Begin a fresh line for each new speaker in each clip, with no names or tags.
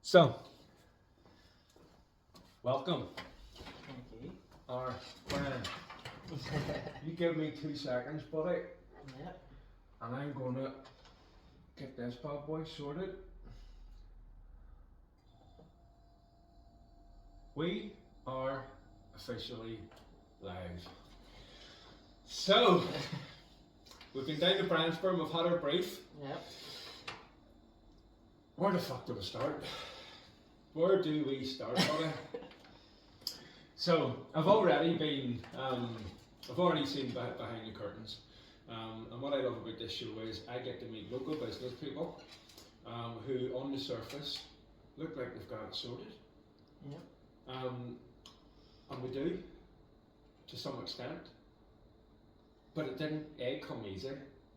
So, welcome,
Thank you.
our friend. You give me 2 seconds, buddy,
Yep.
and I'm gonna get this bad boy sorted. We are officially live. So, we've been down to Bryansburg, we've had our brief.
Yep.
Where the fuck do we start? Where do we start, buddy? So, I've already been, I've already seen behind the curtains. And what I love about this show is I get to meet local business people who, on the surface, look like they've got it sorted.
Yep.
And we do, to some extent. But it didn't come easy.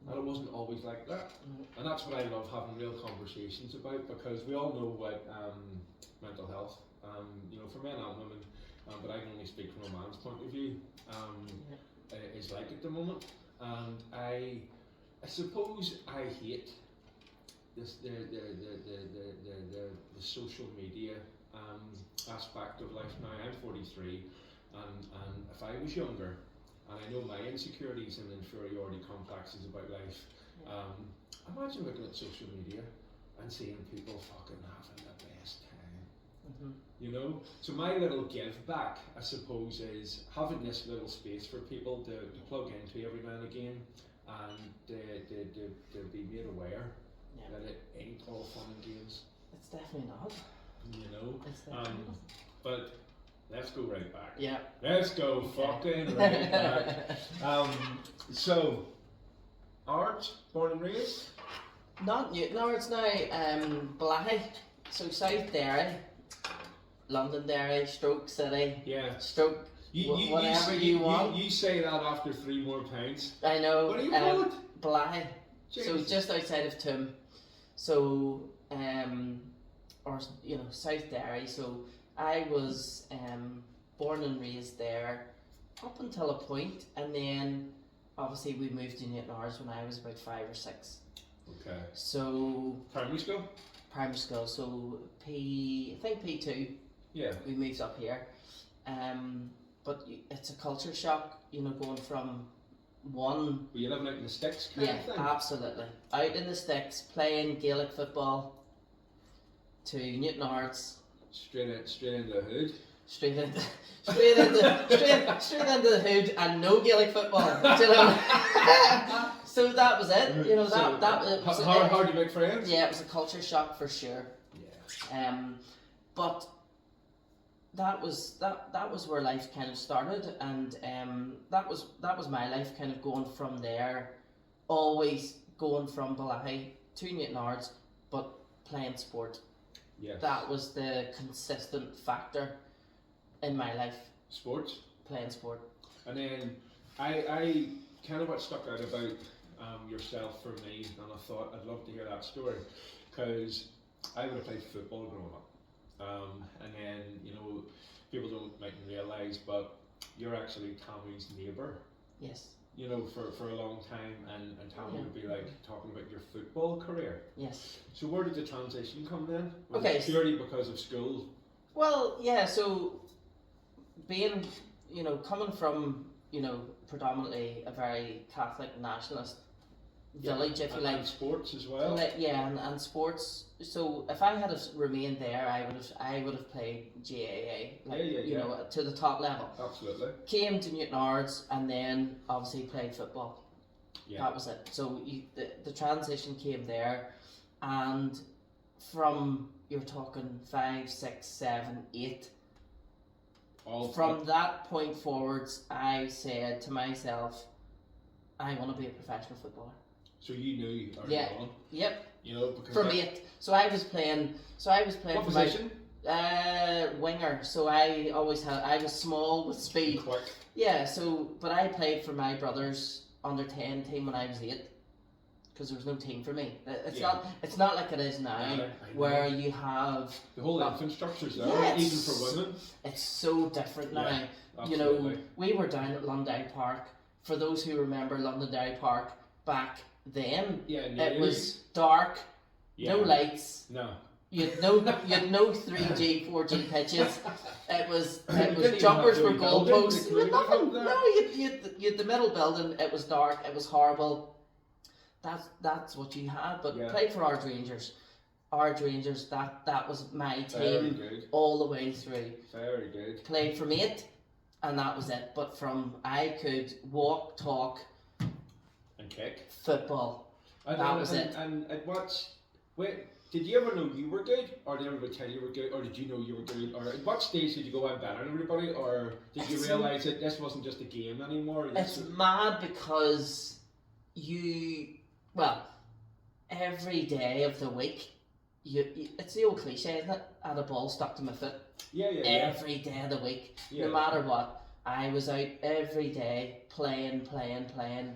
And it wasn't always like that. And that's what I love having real conversations about, because we all know what mental health, for men and women, but I can only speak from a man's point of view, is like at the moment. And I suppose I hate this the social media aspect of life now. I'm 43, and if I was younger, and I know my insecurities and inferiority complexes about life. Imagine looking at social media and seeing people fucking having the best time. You know? So my little give back, I suppose, is having this little space for people to plug into every now and again, and to be made aware that it ain't all fun and games.
It's definitely not.
You know?
It's definitely not.
But let's go right back.
Yeah.
Let's go fucking right back. So, Art, born and raised?
Not Newton, no, it's now Blahy. So South Derry, London Derry, Stroke City,
Yeah.
Stroke whatever you want.
You say that after 3 more pints.
I know.
What do you call it?
Blahy. So
Jesus.
just outside of Toom. So South Derry. So I was born and raised there up until a point, and then obviously we moved to Newton when I was about 5 or 6.
Okay.
So
Primary school?
primary school, so I think P2,
Yeah.
we moved up here. But it's a culture shock, going from one.
Were you living out in the sticks kind
Yeah,
of thing?
absolutely. Out in the sticks, playing Gaelic football, to Newton
Straight into the hood.
straight into the hood, and no Gaelic football. Do you know? So that was it. That was
Hard to make friends?
Yeah, it was a culture shock for sure.
Yeah.
But that was where life kind of started, and that was my life kind of going from there, always going from Blahy to Newton but playing sport.
Yes.
That was the consistent factor in my life.
Sports?
Playing sport.
And then I kind of what stuck out about yourself for me, and I thought I'd love to hear that story, because I would have played football growing up, and then people don't mightn't realise, but you're actually Tammy's neighbour.
Yes.
For a long time, and Tammy
Yeah.
would be like talking about your football career.
Yes.
So where did the transition come then? Was
Okay.
it purely because of school?
Well, yeah. So being, coming from, predominantly a very Catholic nationalist village, if you like.
And sports as well.
Yeah, and sports. So if I had remained there, I would have played GAA, to the top level.
Absolutely.
Came to Newton and then obviously played football.
Yeah.
That was it. So the transition came there, and from you're talking 5, 6, 7, 8. From that point forwards, I said to myself, I want to be a professional footballer.
So you knew early on.
Yep.
Because
from 8. So I was playing.
What
for
position?
Winger. So I was small with speed.
Quick.
Yeah. So, but I played for my brother's under 10 team when I was 8, because there was no team for me. It's not like it is now,
I know.
where you have
The whole infrastructure's there,
Yeah,
even for women.
It's so different now.
Yeah, absolutely.
We were down at London Park. For those who remember London Park back then,
Yeah,
it was dark, no lights,
No.
You'd know 3G, 4G pitches. It was
didn't
jumpers
even
for
have the building,
goalposts.
the
You had
community hub
nothing.
there.
No, you'd the middle building. It was dark. It was horrible. That's what you had. But
Yeah.
played for Ard Rangers. Ard Rangers. That was my
Very
team
good.
all the way through.
Very good.
Played from 8, and that was it. But I could walk, talk,
And kick.
football.
And,
That was
and,
it.
And at what? Wait, did you ever know you were good, or did everybody tell you were good, or did you know you were good, or at what stage did you go out better than everybody, or did you
It's-
realise that this wasn't just a game anymore?
It's mad because every day of the week, it's the old cliche, isn't it? I had a ball stuck to my foot
yeah.
every day of the week,
Yeah.
no matter what. I was out every day playing,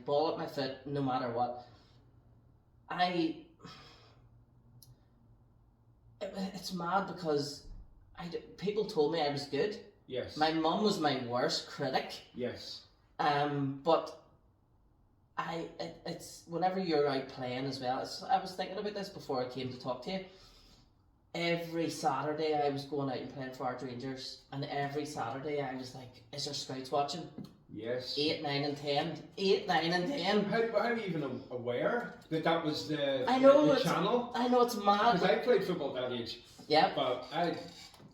ball at my foot, no matter what. It's mad because people told me I was good.
Yes.
My mum was my worst critic.
Yes.
But it's whenever you're out playing as well. I was thinking about this before I came to talk to you. Every Saturday I was going out and playing for Ard Rangers, and every Saturday I was like, "Is there scouts watching?"
Yes.
8, 9, and 10. 8, 9, and 10.
How are you even aware that was the
I
channel?
I know it's mad.
Because I played football at that age,
Yeah,
but I had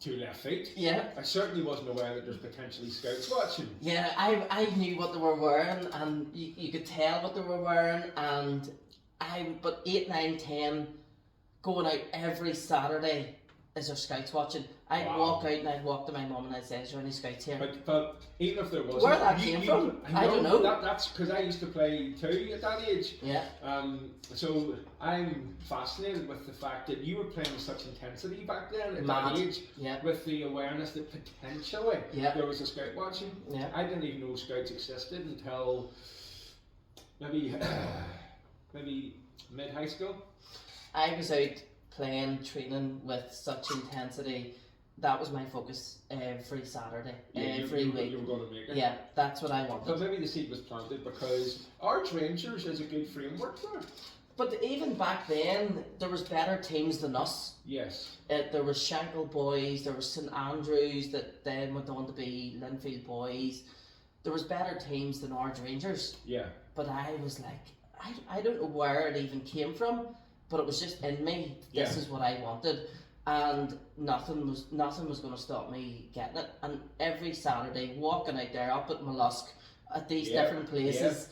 2 left feet.
yeah.
I certainly wasn't aware that there's potentially scouts watching.
Yeah, I knew what they were wearing, and you could tell what they were wearing, and but 8, 9, 10, going out every Saturday, is there scouts watching? I'd
Wow.
walk out and I'd walk to my mum and I'd say, "Is there any scouts here?"
But even if there wasn't,
Where that came from, I don't know.
That's because I used to play too at that age.
Yeah,
So I'm fascinated with the fact that you were playing with such intensity back then at
Mad.
that age,
yeah,
with the awareness that potentially
Yeah.
there was a scout watching.
yeah.
I didn't even know scouts existed until maybe mid high school.
I was out playing, training with such intensity. That was my focus every Saturday, every week.
You were going to make it.
Yeah, that's what I
But
wanted.
maybe the seed was planted because Arch Rangers is a good framework there.
But even back then, there was better teams than us.
Yes.
There was Shankill Boys, there was St Andrews that then went on to be Linfield Boys. There was better teams than Ard Rangers.
Yeah.
But I was like, I don't know where it even came from, but it was just in me. This
Yeah.
is what I wanted. And nothing was going to stop me getting it. And every Saturday, walking out there up at Mollusk, at these
Yeah,
different places,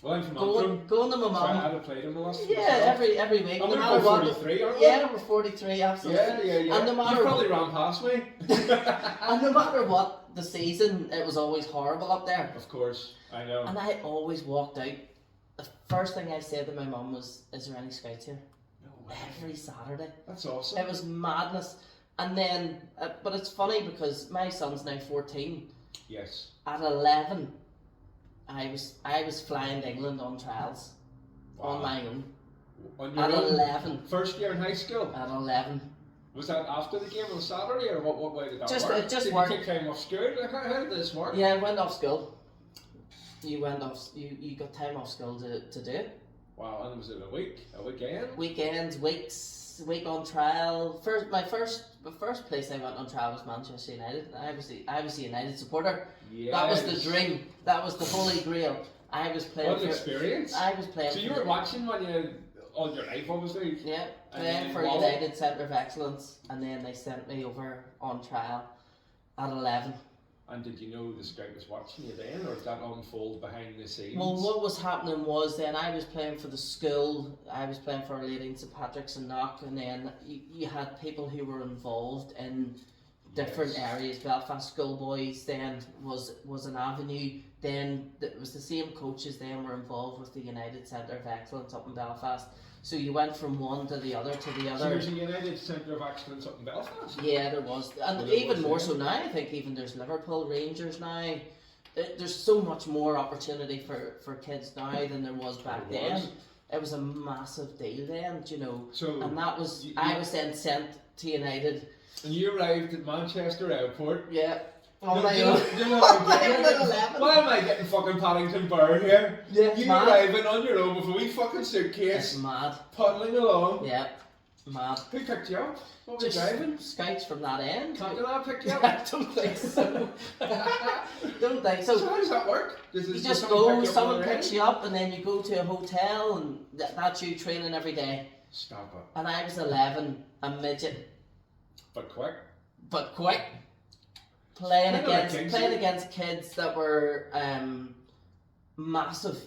Well, I'm from Antrim.
going to my
So I
mum.
had played in Mollusk.
Yeah, every week.
And
No
we're
matter
both
what.
43, aren't we?
Yeah, we're 43, absolutely.
Yeah.
And no matter
you probably
what-
ran past me.
And no matter what the season, it was always horrible up there.
Of course, I know.
And I always walked out. The first thing I said to my mum was, "Is there any scouts here?"
No way.
Every Saturday.
That's awesome.
It was madness. And then, but it's funny because my son's now 14.
Yes.
At 11, I was flying to England on trials on
Wow.
my own.
On your
At
own?
11.
First year in high school.
At 11.
Was that after the game on Saturday, or what way did that
Just-
work?
it just
did
worked.
you take time off school? Like, how did this work?
Yeah, I went off school. You went off. You got time off school to do it.
Wow, and was it a weekend?
Weekends, week on trial. My first place I went on trial was Manchester United. I was a United supporter.
Yes.
That was the dream. That was the holy grail. I was playing
What an
for.
experience.
I was playing.
So you
for-
were watching when you all your life, obviously.
Yeah,
And
playing
then
for
what?
United Centre of Excellence, and then they sent me over on trial at 11.
And did you know the scout was watching you then, or did that unfold behind the scenes?
Well, what was happening was then I was playing for the school. I was playing for Our Lady in St Patrick's and Knock, and then you had people who were involved in different
Yes.
areas. Belfast Schoolboys then was an avenue. Then it was the same coaches then were involved with the United Centre of Excellence up in Belfast. So you went from one to the other to the
So
other.
there's a United Centre of Excellence up in Belfast.
Yeah, there was, and
Well, there
even
was,
more
yeah.
so now. I think even there's Liverpool Rangers now. There's so much more opportunity for kids now than there was back
There
then.
was.
It was a massive deal then, you know.
So
And that was
you-
I was then sent to United.
and you arrived at Manchester Airport.
Yeah.
You
On
know-
my
you know-
own.
you know what I'm
My
getting
own
at?
at 11.
Why am I getting fucking Paddington Bear here?
Yeah,
You
mad.
arriving on your own with a wee fucking
It's
suitcase,
mad.
puddling along.
Yeah. Mad.
Who picked you up? What were you
Just
driving?
scouts from that end.
Crocodile picked you up?
I don't think so. Don't think so.
So how does that work?
You
does
just
someone
go,
pick you up
someone
on the
picks
end?
you up, and then you go to a hotel, and that's you training every day.
Stop it.
And I was 11, a midget,
But quick.
but quick, playing
Kinda like
against
Kingsley.
kids that were massive,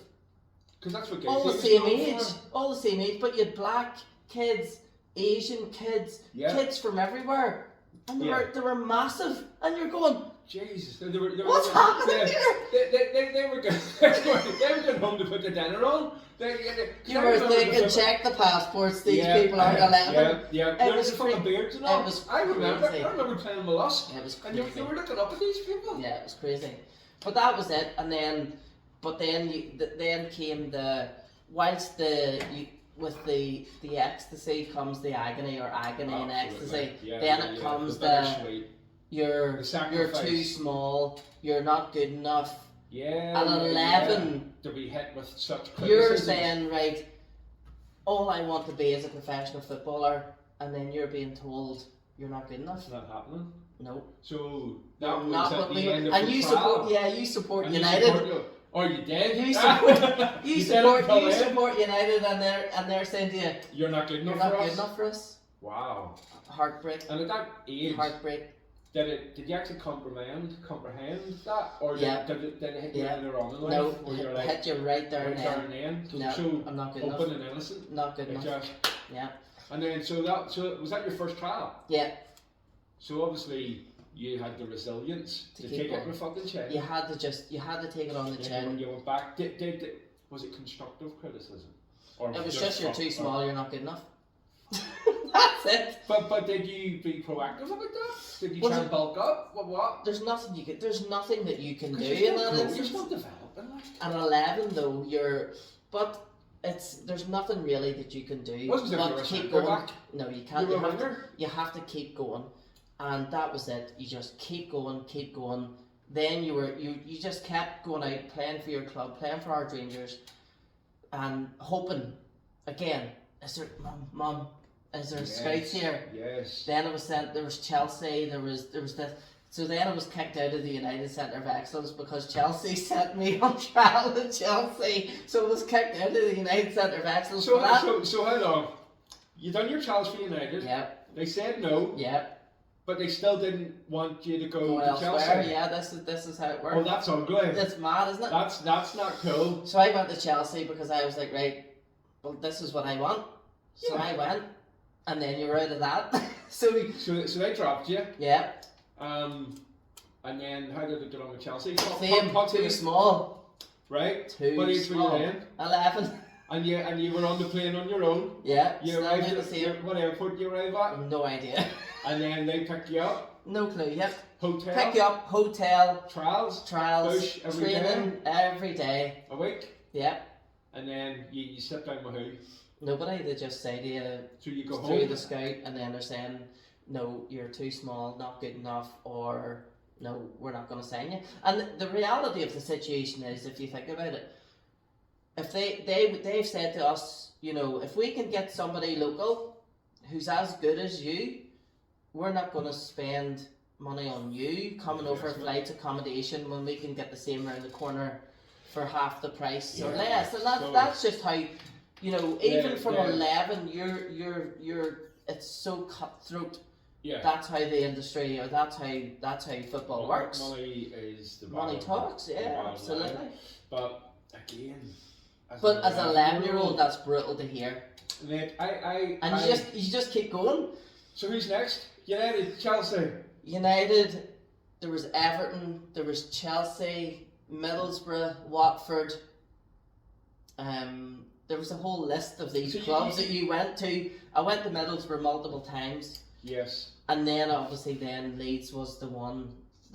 Because that's what
all the
Kingsley
same
was known
age,
for.
all the same age. But you had black kids, Asian kids,
Yeah.
kids from everywhere, and
Yeah.
they were massive, and you're going,
Jesus.
what's happening here?
They were going, they were going home to put the dinner on.
You were thinking, check the passports, these people aren't 11.
Yeah.
It was
fucking
free-
beards and all.
it was
I remember.
crazy.
I remember playing mollusk.
It was
And
crazy.
you were looking up at these people.
Yeah, it was crazy. But that was it, and then, then came whilst with the ecstasy comes the agony, or agony and ecstasy. Then it comes
bittersweet.
you're
The
too
sacrifice.
small, you're not good enough.
Yeah.
At 11,
to be hit with such criticism.
you're saying, right, all I want to be is a professional footballer, and then you're being told you're not good enough.
That's not happening.
No.
So that
No,
was
not
at
what
the
we
end of
and
the
you
trial.
support you support
And
United.
Or you did.
You support
You did until
you
then.
support United, and they're saying to you,
You're not good enough
you're not
for
good
us.
enough for us.
Wow.
Heartbreak.
And at that age,
Heartbreak.
did you actually comprehend that, or
Yeah.
did it hit you
Yeah.
later on in life?
No,
where you're like,
hit you right there and
right there
then.
and then? 'Cause
No,
it's so
I'm not good
open
enough.
and innocent.
Not good
It
enough.
just,
Yeah.
and then so was that your first trial?
Yeah.
So obviously you had the resilience
To
to
keep
take it
going.
in the fucking chin.
You had to take it on the
When
chin.
you went back, was it constructive criticism? Or
It was just you're too
fuck-
small, you're not good enough. That's it.
But did you be proactive about that? Did you
Was
try
it-
and bulk up? What?
There's nothing that you can do
'Cause
in
you're
that
still growing, you're
instance.
still developing. Like.
At 11 though, there's nothing really that you can do
Wasn't it
but
you were a
keep
centre
going.
back?
No, you
You
can't.
were
You
a
have, to,
winger?
you have to keep going, and that was it. You just keep going. Then you just kept going out, playing for your club, playing for our Rangers, and hoping again. Is there mum? Is there scouts here?
Yes.
Then it was sent. There was Chelsea. There was this. So then I was kicked out of the United Centre of Excellence because Chelsea sent me on trial to Chelsea. So I was kicked out of the United Centre of Excellence
So,
for that.
so how long? You done your trials for United.
Yep,
They said no,
yep.
but they still didn't want you to go
Go
to
elsewhere.
Chelsea.
Yeah, this is how it
Oh,
works.
that's ugly.
It's mad, isn't it?
That's not cool.
So I went to Chelsea because I was like, right, well, this is what I want. So
Yeah.
I went, and then you were out of that. So
they dropped you.
yeah,
And then how did it get on with Chelsea?
same. Too small.
Right.
Too
What age were you
small.
then?
11.
And you were on the plane on your own.
Yeah.
You
Still
arrived
do the
at
same.
what airport you arrived at,
No idea.
and then they picked you up.
No clue. Yep.
Hotel.
Pick you up, hotel,
Trials.
trials,
Push every
training every day.
A week.
Yep.
And then you sit down with who?
Nobody. They just say to you
So you go
through
home.
the scout, and then they're saying, no, you're too small, not good enough, or no, we're not going to sign you. And the reality of the situation is, if you think about it, if they've said to us, you know, if we can get somebody local who's as good as you, we're not going to spend money on you coming over
Investment.
flights, accommodation, when we can get the same around the corner for half the price or
Yeah.
less. And
So-
that's just how, you know, even
Yeah,
from
yeah.
11, you're it's so cutthroat.
Yeah.
That's how the industry, or that's how football works.
Money is the
Money
bottom-
talks,
the
yeah,
bottom
absolutely.
line. But again,
But as an 11-year-old, that's brutal to hear.
mate,
And you just keep going.
So who's next? United, Chelsea.
United, there was Everton, there was Chelsea, Middlesbrough, Watford. There was a whole list of these
So you-
clubs that you went to. I went to Middlesbrough multiple times,
Yes.
and then obviously then Leeds was the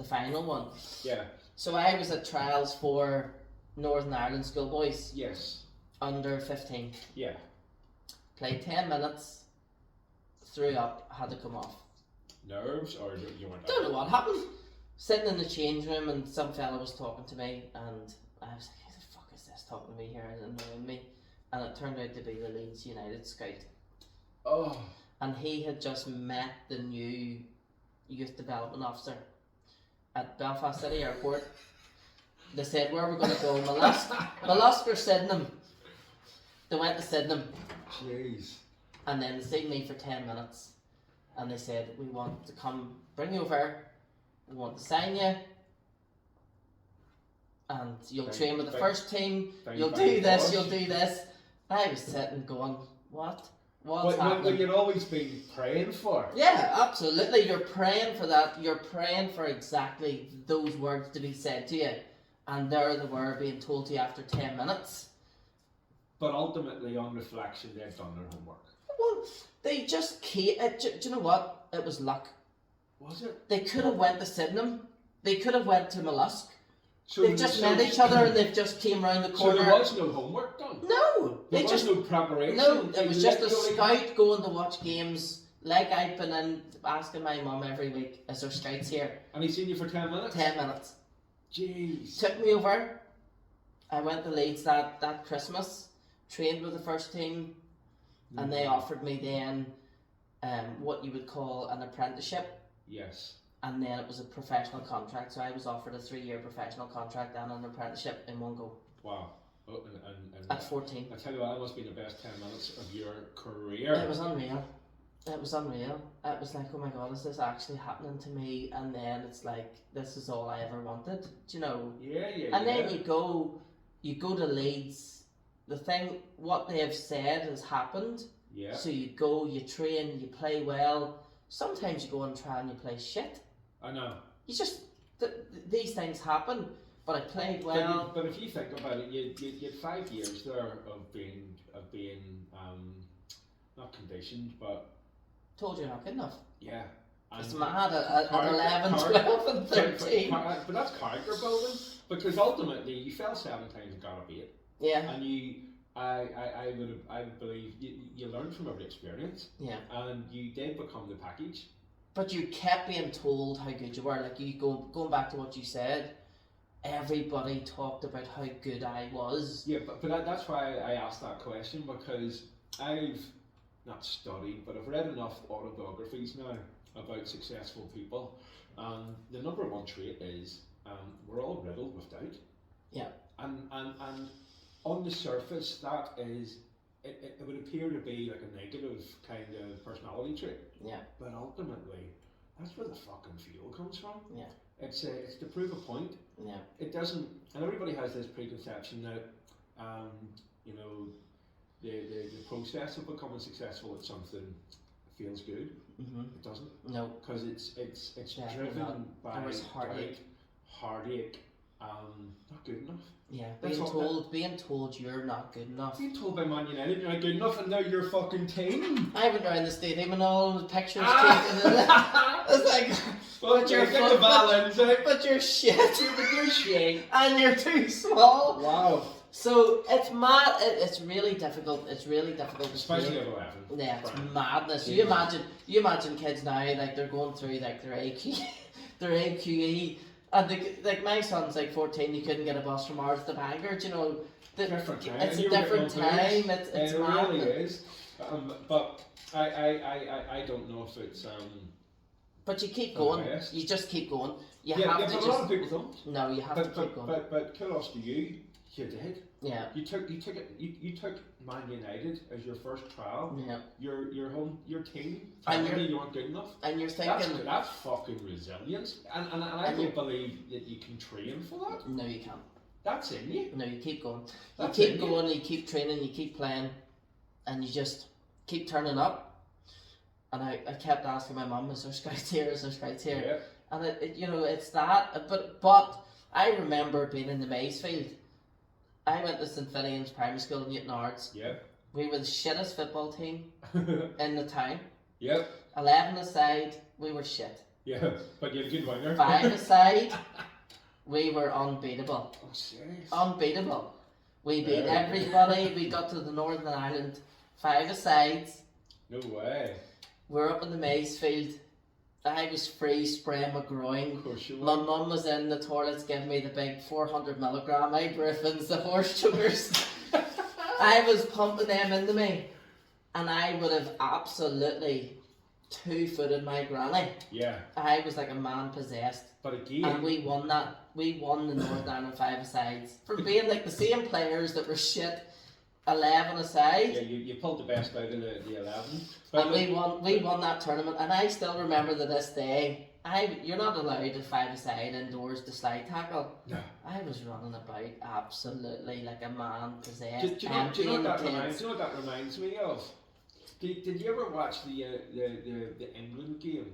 final one.
Yeah.
So I was at trials for Northern Ireland schoolboys
Yes.
under 15.
Yeah.
Played 10 minutes, threw up, had to come off.
Nerves or you weren't?
Don't know what happened. Sitting in the change room, and some fella was talking to me, and I was like, who the fuck is this talking to me here and annoying me? And it turned out to be the Leeds United scout.
Oh.
and he had just met the new youth development officer at Belfast City Airport. They said, where are we going to go? Mollusk or Sydenham? They went to Sydenham.
Jeez.
And then they seen me for 10 minutes. And they said, we want to come bring you over. We want to sign you. And you'll train with the first team. You'll do this, you'll do this. I was sitting going, what? What's happening?
What you'd always been praying for.
Yeah, absolutely. You're praying for that. You're praying for exactly those words to be said to you. And there they were being told to you after 10 minutes.
But ultimately, on reflection, they've done their homework.
Well, they just came. Do you know what? It was luck.
Was it?
They could have went to Sydenham. They could have went to Mollusk.
So
they've just met each other and they've just came round the corner.
So there was no homework done?
No.
There was no preparation?
No, it was just a scout going to watch games. Like I've been in asking my mum every week, is there scouts here?
And he's seen you for 10 minutes?
10 minutes.
Jeez.
Took me over. I went to Leeds that Christmas, trained with the first team, and they offered me then what you would call an apprenticeship.
Yes.
And then it was a professional contract, so I was offered a 3-year professional contract and an apprenticeship in one go.
Wow. Oh, and
at 14.
I tell you what, that must be the best 10 minutes of your career.
It was unreal. It was unreal. It was like, oh my god, is this actually happening to me? And then it's like, this is all I ever wanted. Do you know?
Yeah.
And then you go to Leeds. The thing, what they have said has happened.
Yeah.
So you go, you train, you play well. Sometimes you go and try and you play shit.
I know.
You just these things happen. But I played well.
But if you think about it, you had 5 years there of being not conditioned, but
told you not good enough.
Yeah.
It's mad at 11, 12 and 13.
But that's character building, because ultimately you fell 7 times and got a 8.
Yeah.
And I would believe you learned from every experience.
Yeah.
And you did become the package.
But you kept being told how good you were. Like you going back to what you said, everybody talked about how good I was.
Yeah, but that's why I asked that question, because I've not studied, but I've read enough autobiographies now about successful people, and the number one trait is we're all riddled with doubt.
Yeah.
And on the surface, that is, it would appear to be like a negative kind of personality trait.
Yeah. But
ultimately, that's where the fucking fuel comes from.
Yeah.
It's to prove a point.
Yeah. It
doesn't, and everybody has this preconception that, the process of becoming successful at something feels good.
Mm-hmm.
It doesn't.
No.
Because it's driven by heartache, not good enough.
Yeah, being told you're not good enough.
Being told by Man United you're not good enough, and now you're fucking team.
I went around the stadium and all the pictures taken. It's like, but you're but you're shit.
You're shit.
And you're too small.
Wow.
So it's mad. It's really difficult. It's really difficult.
Especially at 11.
Yeah, it's madness. You imagine kids now, like they're going through like their AQE. And like my son's like 14, he couldn't get a bus from ours to Banter, you know.
Different time.
It's a different time. It's
it
mad.
Really is. But I don't know if it's
But you keep going. You just keep going. You have to.
But a lot of people don't.
No, you have to keep going.
But kudos to you. You did.
Yeah.
You took Man United as your first trial.
Yeah.
Your team.
And
you weren't good enough.
And you're thinking
that's fucking resilience. And I don't believe that you can train for that.
No, you can't.
That's in you.
No, you keep going. You keep going. You keep training. You keep playing, and you just keep turning up. And I kept asking my mum, "Is there scouts here? Is there scouts here?"
Yeah.
And it's that. But I remember being in the Maysfield. I went to St Finian's Primary School in Newton Ards.
Yeah.
We were the shittest football team in the town.
Yep.
11 aside, we were shit.
Yeah, but you had a good winger.
5 aside, we were unbeatable.
Oh, serious?
Unbeatable. We beat everybody. We got to the Northern Ireland. 5 asides.
No way.
We're up in the Maysfield. I was free spraying my groin.
Of course you were.
My mum was in the toilets giving me the big 400 milligram ibuprofens, the horse sugars. I was pumping them into me. and I would have absolutely two-footed my granny.
Yeah.
I was like a man possessed.
But again,
and we won that. We won the Northern Ireland five-a-sides for being like the same players that were shit 11 aside.
yeah, you pulled the best out of the 11.
And we won that tournament, and I still remember to this day. You're not allowed to five-a-side indoors to slide tackle.
No.
I was running about absolutely like a man possessed.
Do you know what that reminds me of? Did you ever watch the England game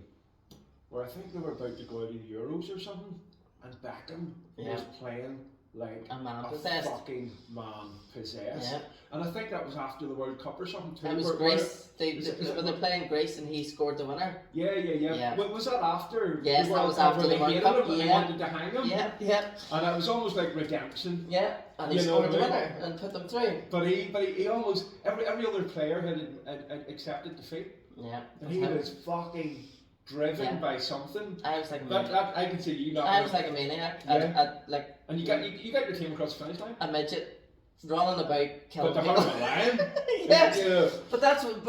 where I think they were about to go out of the Euros or something, and Beckham was playing like
a man possessed.
Fucking man possessed.
Yeah.
And I think that was after the World Cup or something too.
It was Greece. They were playing Greece and he scored the winner.
Yeah. Well, was that after?
Yes, that was after the World Cup.
They wanted to hang him.
Yeah.
And it was almost like redemption.
Yeah, and he scored the winner and put them through.
But he almost every other player had accepted defeat.
Yeah.
And he was fucking driven by something.
I was like a maniac.
That I can see you not.
I was like a maniac.
Yeah. And you got your team across the finish line.
A midget running about killing
people. But the lion.
Yes.
Yeah.
But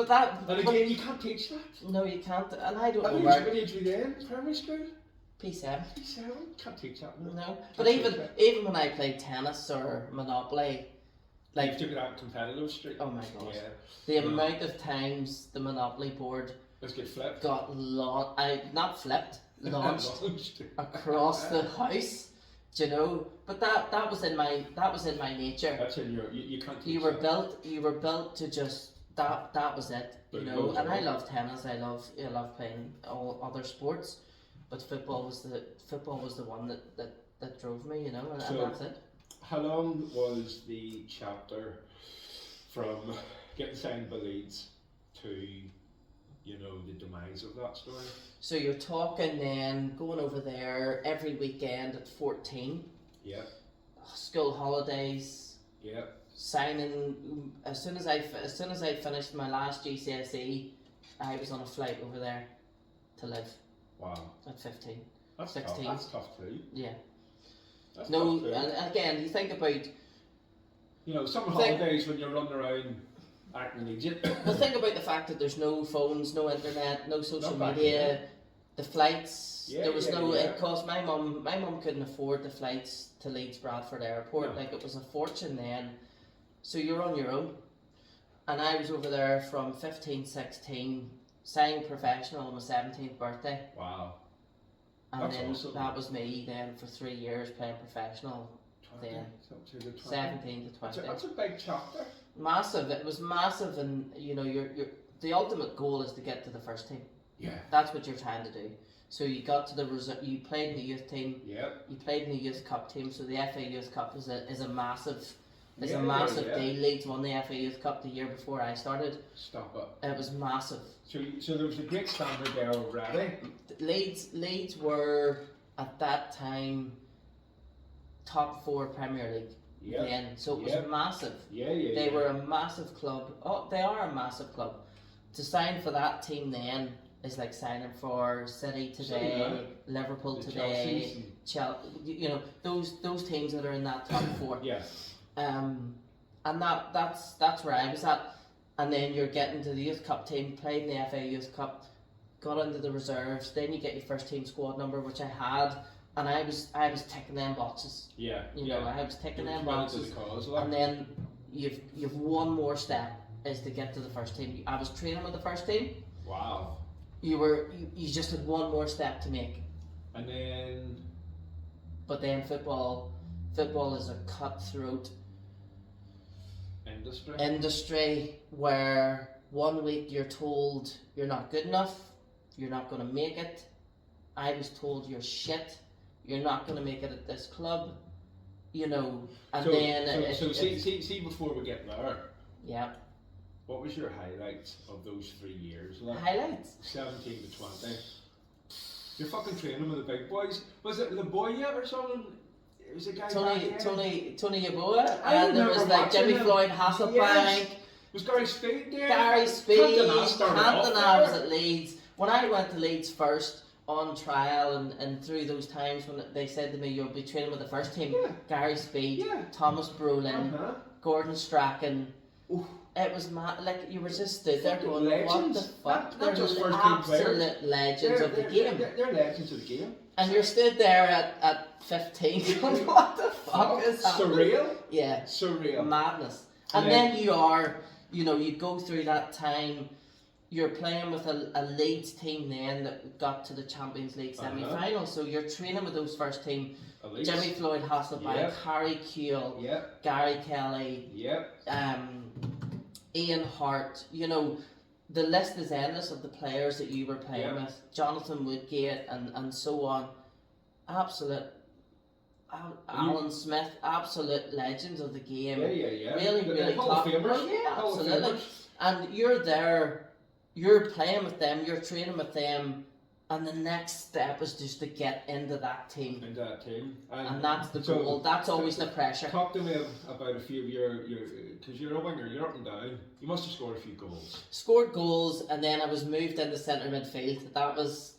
that.
And again, you can't teach that.
No, you can't. And I don't know
where. What age were you in? Primary school.
P7.
P7. Can't teach that.
No. But even when I played tennis or Monopoly.
Like you took it out competitive street.
Oh my god.
Yeah.
The amount of times the Monopoly board
flipped.
Got not flipped, launched across the house. Do you know? But that was in my nature.
That's in your you can't teach
you were built to just that was it. You know, and I love tennis, I love playing all other sports. But football was the one that drove me, you know, and that's it.
How long was the chapter from getting signed by Leeds to, you know, the demise of that story?
So you're talking then going over there every weekend at 14.
Yeah.
School holidays.
Yeah.
Signing as soon as I finished my last GCSE, I was on a flight over there to live.
Wow.
At 15.
That's
16.
Tough. That's tough too.
Yeah.
That's
no,
tough too.
And again, you think about.
You know, summer holidays when you're running around acting legit.
Well, think about the fact that there's no phones, no internet, no social media, the flights.
Yeah,
there was no.
Yeah.
It cost my mum couldn't afford the flights to Leeds Bradford Airport.
No.
Like it was a fortune then. So you're on your own, and I was over there from 15, 16, signed professional on my 17th birthday.
Wow.
And
that's
then
awesome.
that was me then for 3 years playing professional.
20,
then
17
to 20.
That's a big chapter.
Massive. It was massive, and you know, you're the ultimate goal is to get to the first team.
Yeah.
That's what you're trying to do. So you got to you played in the youth team.
Yep.
You played in the youth cup team. So the FA Youth Cup is a massive. It's
Yeah,
a massive
yeah.
deal. Leeds won the FA Youth Cup the year before I started.
Stop it.
It was massive.
So there was a great standard there already.
Leeds were at that time top 4 Premier League.
Yeah.
Then, so it was massive.
Yeah.
They were a massive club. Oh, they are a massive club. To sign for that team then is like signing for City today, Liverpool today, Chelsea. You know those teams that are in that top 4.
Yeah.
And that's where I was at. And then you're getting to the Youth Cup team, played in the FA Youth Cup, got into the reserves. Then you get your first team squad number, which I had, and I was ticking them boxes.
Yeah.
You know, I was ticking them boxes. And then you've one more step is to get to the first team. I was training with the first team.
Wow.
You just had one more step to make.
And then.
But then football is a cutthroat industry where 1 week you're told you're not good enough, you're not going to make it. I was told you're shit, you're not going to make it at this club, you know. And
see before we get there.
Yeah.
What was your highlights of those 3 years? Like
highlights?
17 to 20. You're fucking training with the big boys. Was it the boy yet or something? It was a guy
Tony Yeboah, and there was like Jimmy Floyd Hasselbank.
Yes. Was Gary Speed there?
Gary Speed, Cantona was
there.
at Leeds. When I went to Leeds first on trial and through those times when they said to me you'll be training with the first team, Gary Speed, Thomas Brolin, Gordon Strachan, It was mad. Like, you were just stood there
Fucking
going,
legends.
what the fuck?
Not just first team
absolute legends of the game.
They're legends of the game.
And you're stood there at 15 going, what the fuck is happening?
Surreal.
Yeah.
Surreal.
Madness. And then you are, you know, you go through that time, you're playing with a Leeds team then that got to the Champions League semi-final, so you're training with those first team. Jimmy Floyd Hasselbank, Harry Kewell, Gary Kelly, Ian Hart, you know, the list is endless of the players that you were playing with, Jonathan Woodgate and so on. Absolute Alan Smith, absolute legends of the game. Really top. Absolutely. And you're there, you're playing with them, you're training with them, and the next step is just to get into that team. And that's the goal. That's always the pressure.
Talk to me about a few of your because you're a winger, you're up and down. You must have scored a few goals.
Scored goals, and then I was moved into centre midfield. That was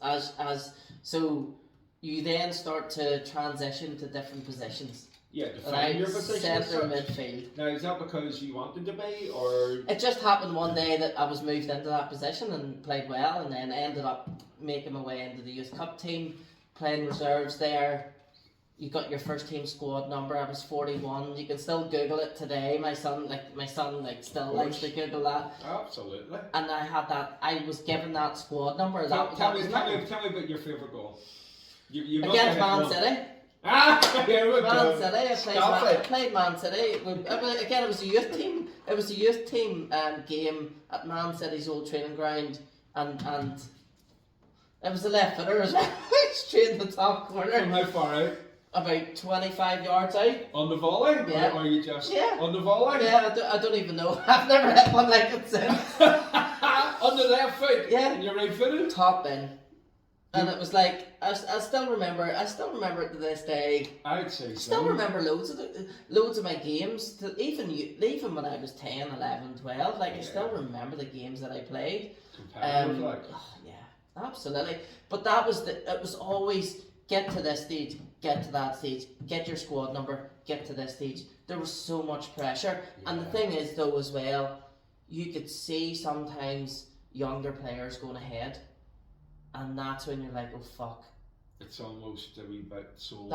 so. You then start to transition to different positions.
Yeah, define your position.
Centre midfield.
Now, is that because you wanted to be, or...?
It just happened one day that I was moved into that position and played well, and then ended up making my way into the Youth Cup team, playing reserves there. You got your first team squad number. I was 41. You can still Google it today. My son still likes to Google that.
Absolutely.
And I had that. I was given that squad number.
Tell me about your favourite goal. You
against Man City.
Here we go.
Man City. I played Man City. Again, it was a youth team. It was a youth team game at Man City's old training ground, and it was a left footer as well, straight in the top corner.
From how far out?
About 25 yards out.
On the volley?
Yeah.
Or are you just on the volley?
Yeah, I don't even know. I've never hit one like it since.
On the left foot?
Yeah.
And you're right footed?
Top in. And it was like, I still remember it to this day.
I'd say so.
Still remember loads of my games, even when I was 10, 11, 12, like I still remember the games that I played.
Competitive, like.
Oh, yeah, absolutely. But it was always get to this stage, get to that stage, get your squad number, get to this stage. There was so much pressure. And the thing is though as well, you could see sometimes younger players going ahead. And that's when you're like, oh fuck.
It's almost a wee bit soul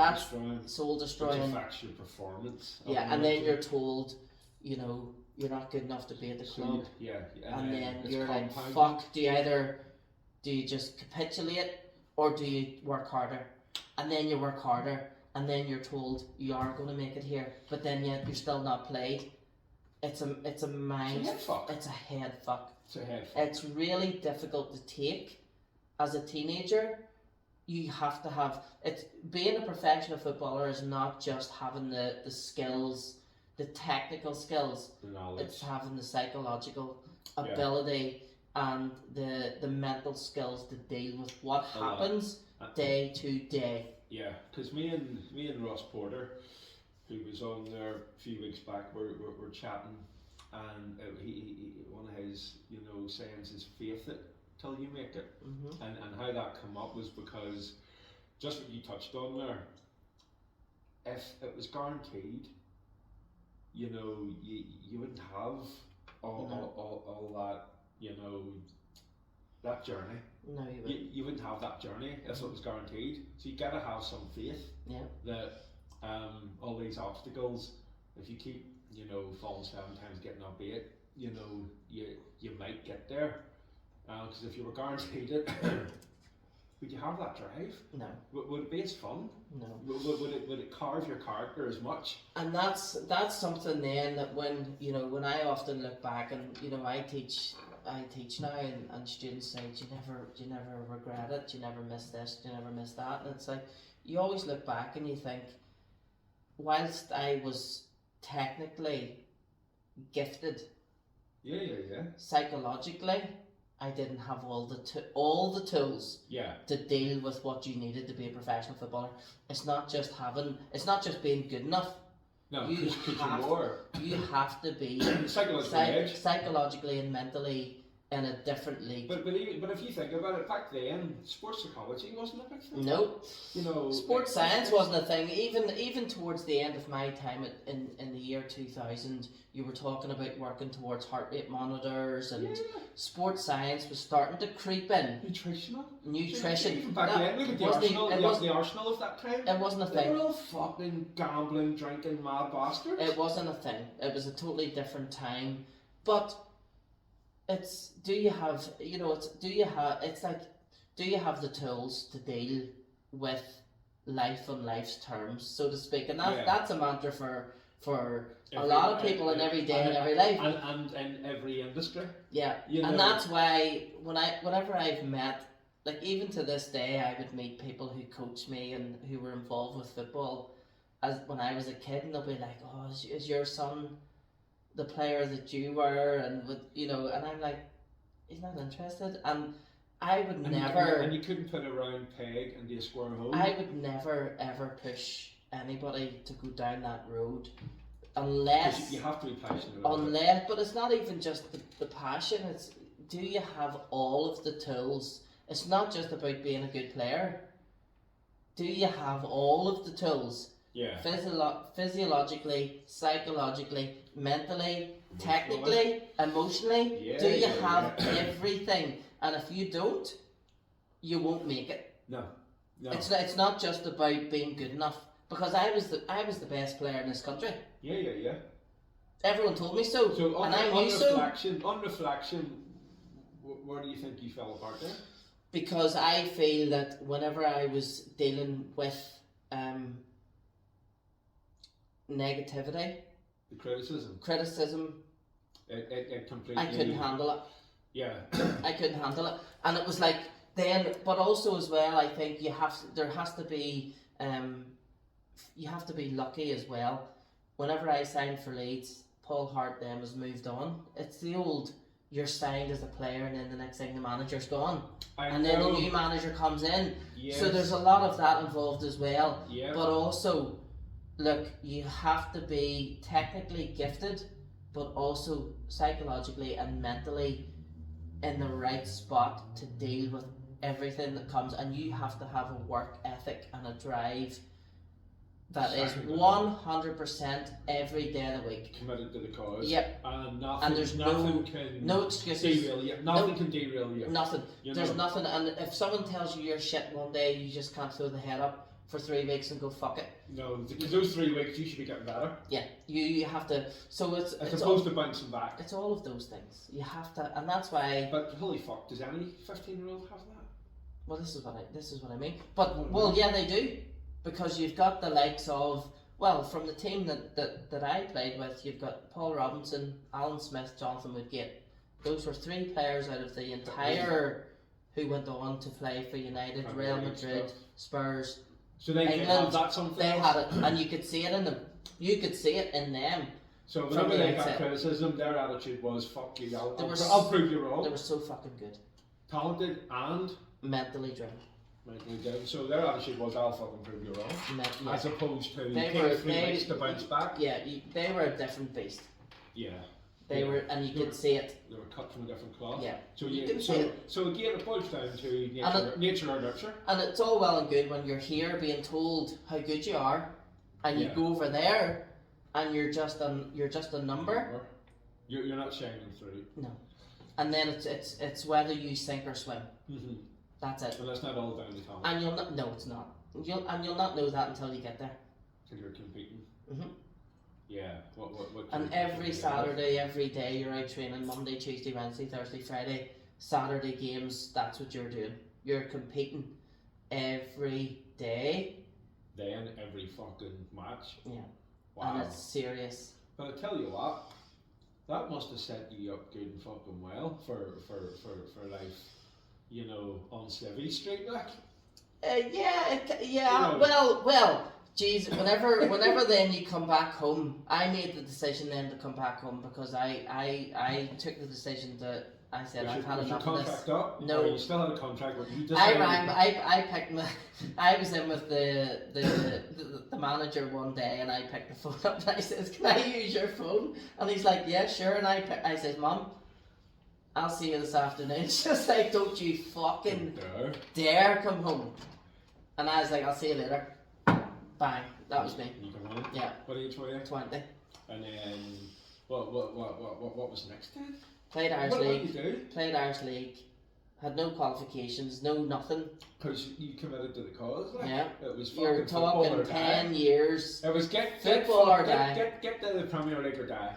destroying.
Which affects your performance.
Yeah, and then you're told, you know, you're not good enough to be at the club. And then you're like, fuck, do you just capitulate or do you work harder? And then you work harder, and then you're told you are going to make it here, but then yet you're still not played. It's a mind. It's a head fuck. It's really difficult to take. As a teenager, you have to have being a professional footballer is not just having the skills, the technical skills. It's having the psychological ability and the mental skills to deal with what happens day to day.
Yeah, because me and Ross Porter, who was on there a few weeks back, were chatting, and he one of his sayings is faith it till you make it. And how that come up was because just what you touched on there, if it was guaranteed, you wouldn't have all that, that journey.
No, you wouldn't.
You wouldn't have that journey if it was guaranteed. So you gotta have some faith that all these obstacles, if you keep falling 7 times, getting up 8, you might get there. Because if you were guaranteed it, would you have that drive? No. Would it be as fun?
No.
Would it carve your character as much?
And that's something then that when I often look back and I teach now and students say you never regret it, you never miss this, you never miss that, and it's like you always look back and you think, whilst I was technically gifted, psychologically I didn't have all the tools to deal with what you needed to be a professional footballer. It's not just being good enough.
No,
you have to be
psychologically
and mentally in a different league.
But if you think about it, back then, sports psychology wasn't a big thing.
No.
You know,
Sports science wasn't a thing. Even towards the end of my time in the year 2000, you were talking about working towards heart rate monitors, and sports science was starting to creep in. Nutrition.
Even back then, look at the Arsenal of that time.
It wasn't a
They
thing.
were all fucking gambling, drinking, mad bastards.
It wasn't a thing. It was a totally different time. But do you have the tools to deal with life on life's terms, so to speak? And that's a mantra for a lot of people in every day and every life.
And in every industry.
Yeah. And that's why whenever I've met, like even to this day, I would meet people who coached me and who were involved with football as when I was a kid, and they'll be like, "Oh, is your son the player that you were?" And and I'm like, he's not interested. And I would never.
And you couldn't put a round peg into a square hole.
I would never ever push anybody to go down that road, unless
you have to be passionate about it.
But it's not even just the passion. It's, do you have all of the tools? It's not just about being a good player. Do you have all of the tools?
Yeah.
Physiologically, psychologically, mentally, technically, emotionally.
Yeah,
do you have everything? And if you don't, you won't make it.
No.
It's not just about being good enough, because I was the best player in this country.
Yeah.
Everyone told me so, and I knew so.
On reflection, where do you think you fell apart there?
Because I feel that whenever I was dealing with negativity,
the criticism, it completely.
I couldn't handle it.
Yeah.
I couldn't handle it, and it was like then. But also as well, I think you have to be lucky as well. Whenever I signed for Leeds, Paul Hart then was moved on. It's the old, you're signed as a player and then the next thing the manager's gone, and then the new manager comes in.
Yes.
So there's a lot of that involved as well.
Yeah.
But also, look, you have to be technically gifted, but also psychologically and mentally in the right spot to deal with everything that comes, and you have to have a work ethic and a drive that is 100% every day of the week.
Committed to the cause.
Yep.
And
there's
nothing can
no excuses.
Derail you. Nothing can derail you.
Nothing. There's nothing. And if someone tells you you're shit one day, you just can't throw the head up for 3 weeks and go fuck it.
No, because those 3 weeks you should be getting better.
Yeah, you have to. So it's
opposed to bouncing back.
It's all of those things. You have to, and that's why.
But holy fuck, does any 15-year-old have that?
Well, this is what I mean. But well, yeah, they do, because you've got the likes of, well, from the team that I played with, you've got Paul Robinson, Alan Smith, Jonathan Woodgate. Those were 3 players out of the entire who went on to play for United, Real Madrid, Spurs.
So they
England,
have that something.
They had it, and you could see it in them. You could see it in them.
So whenever they got criticism, their attitude was, "Fuck you, I'll prove you wrong."
They were so fucking good,
talented and
mentally driven.
So their attitude was, "I'll fucking prove you wrong," as opposed to
they
take 3 weeks to bounce back.
Yeah, they were a different beast.
Yeah.
They were, and you could see it.
They were cut from a different cloth.
Yeah.
So again, it boils down to nature or nurture.
And it's all well and good when you're here being told how good you are, and you go over there, and you're just a number.
You're not shining through.
No. And then it's whether you sink or swim.
Mm-hmm.
That's it.
Well, that's not all down to talent.
And you'll not. No, it's not. You'll not know that until you get there.
Until you're competing.
Mhm.
Yeah. What
and every Saturday, every day, you're out training. Monday, Tuesday, Wednesday, Thursday, Friday. Saturday games. That's what you're doing. You're competing every day.
Then every fucking match.
Yeah.
Wow.
And it's serious.
But I tell you what, that must have set you up good and fucking well for life. You know, on Civvy Street, like.
Yeah.
You know.
Well. Geez, whenever then you come back home, I made the decision then to come back home, because I took the decision that I said I've had enough of this.
Was your contract up?
No,
or you still had a contract. But you
I picked I was in with the manager one day, and I picked the phone up and I says, "Can I use your phone?" And he's like, "Yeah, sure." And I says, "Mum, I'll see you this afternoon. She's just like, don't you fucking
There.
dare come home. And I was like, I'll see you later. Bang. That was me.
You come home?
Yeah.
What age were you?
20.
And then, what was next then?
Played Irish
What
League.
did you do?
Played Irish League. Had no qualifications, no nothing.
Because you committed to the cause, like.
Yeah.
It was
You're
fucking football
talking
or
10
die.
years.
It was get
Football or die.
Get to the Premier League or die.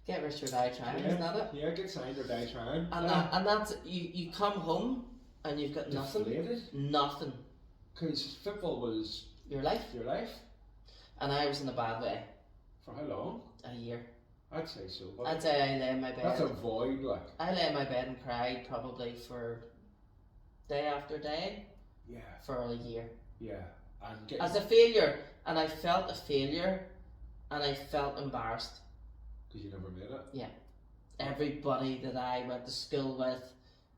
Get rich or die trying, isn't that it?
Yeah, get signed or die trying.
And that's you come home and you've got nothing.
Deflated.
Nothing.
Because football was
Your life.
your life.
And I was in a bad way.
For how long?
A year.
I'd say so. But
I'd say I lay in my bed.
that's a void, like.
I lay in my bed and cried probably for day after day
Yeah,
for a year.
yeah. And
As a failure, and I felt a failure, and I felt embarrassed.
because you never made it.
Everybody that I went to school with,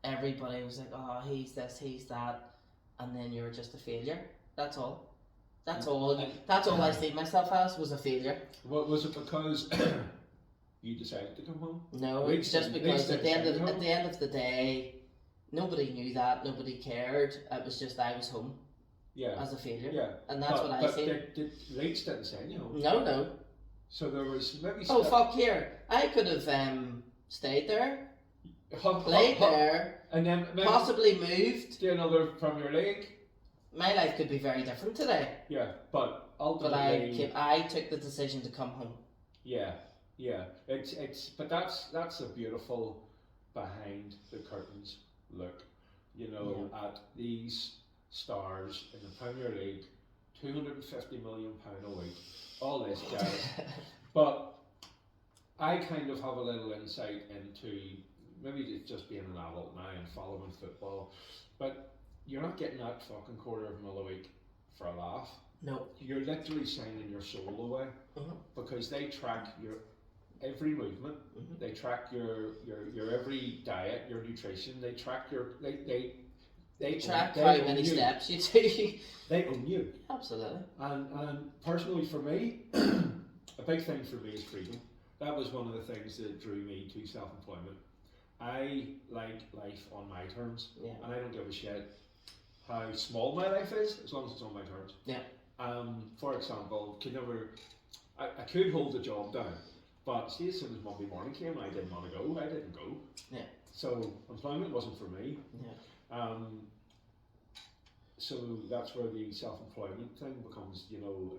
everybody was like, oh, he's this, he's that, and then you're just a failure. That's all. That's all. That's all I see myself as, was a failure.
What was it because you decided to come home?
No,
League
it's just
didn't-
because
league
at the end
didn't
of
send you
the day, nobody knew that, nobody cared. It was just I was home
Yeah.
as a failure,
Yeah.
and that's what I see.
The Leeds didn't send you home.
No.
So there was maybe.
Oh fuck! Here, I could have stayed there, played there,
and then maybe
possibly moved.
do another Premier League.
My life could be very different today.
Yeah, but
But
ultimately.
I took the decision to come home.
Yeah. But that's a beautiful behind the curtains look, at these stars in the Premier League, £250 million a week, all this jazz. But I kind of have a little insight into maybe it's just being an adult now and following football, but you're not getting that fucking £250,000 a week for a laugh.
No.
You're literally signing your soul away because they track your every movement. They track your every diet, your nutrition. They track they
Track
they
how
own
many
you.
steps you do.
They own you.
Absolutely.
And personally for me, a big thing for me is freedom. That was one of the things that drew me to self-employment. I like life on my terms, and I don't give a shit how small my life is, as long as it's on my terms.
Yeah.
For example, I could hold the job down, but see, as soon as Monday morning came, I didn't want to go. I didn't go.
Yeah.
So employment wasn't for me.
Yeah.
So that's where the self-employment thing becomes,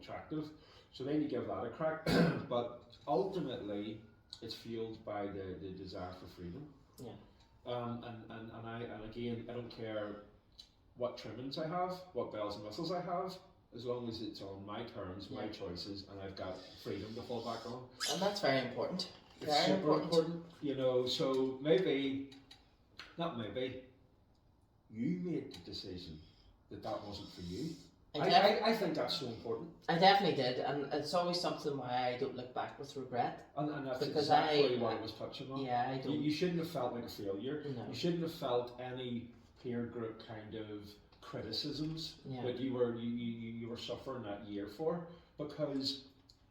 attractive. So then you give that a crack, but ultimately, it's fueled by the desire for freedom.
Yeah.
And again, I don't care what trimmings I have, what bells and whistles I have, as long as it's on my terms, my choices, and I've got freedom to fall back on.
And that's very important.
It's
Very
super important. So not maybe, you made the decision that wasn't for you. I think that's so important.
I definitely did, and it's always something why I don't look back with regret.
And that's
Because
exactly what I was touching on.
Yeah, I don't.
You shouldn't have felt like a failure.
No.
You shouldn't have felt any peer group kind of criticisms
Yeah.
that you were suffering that year for, because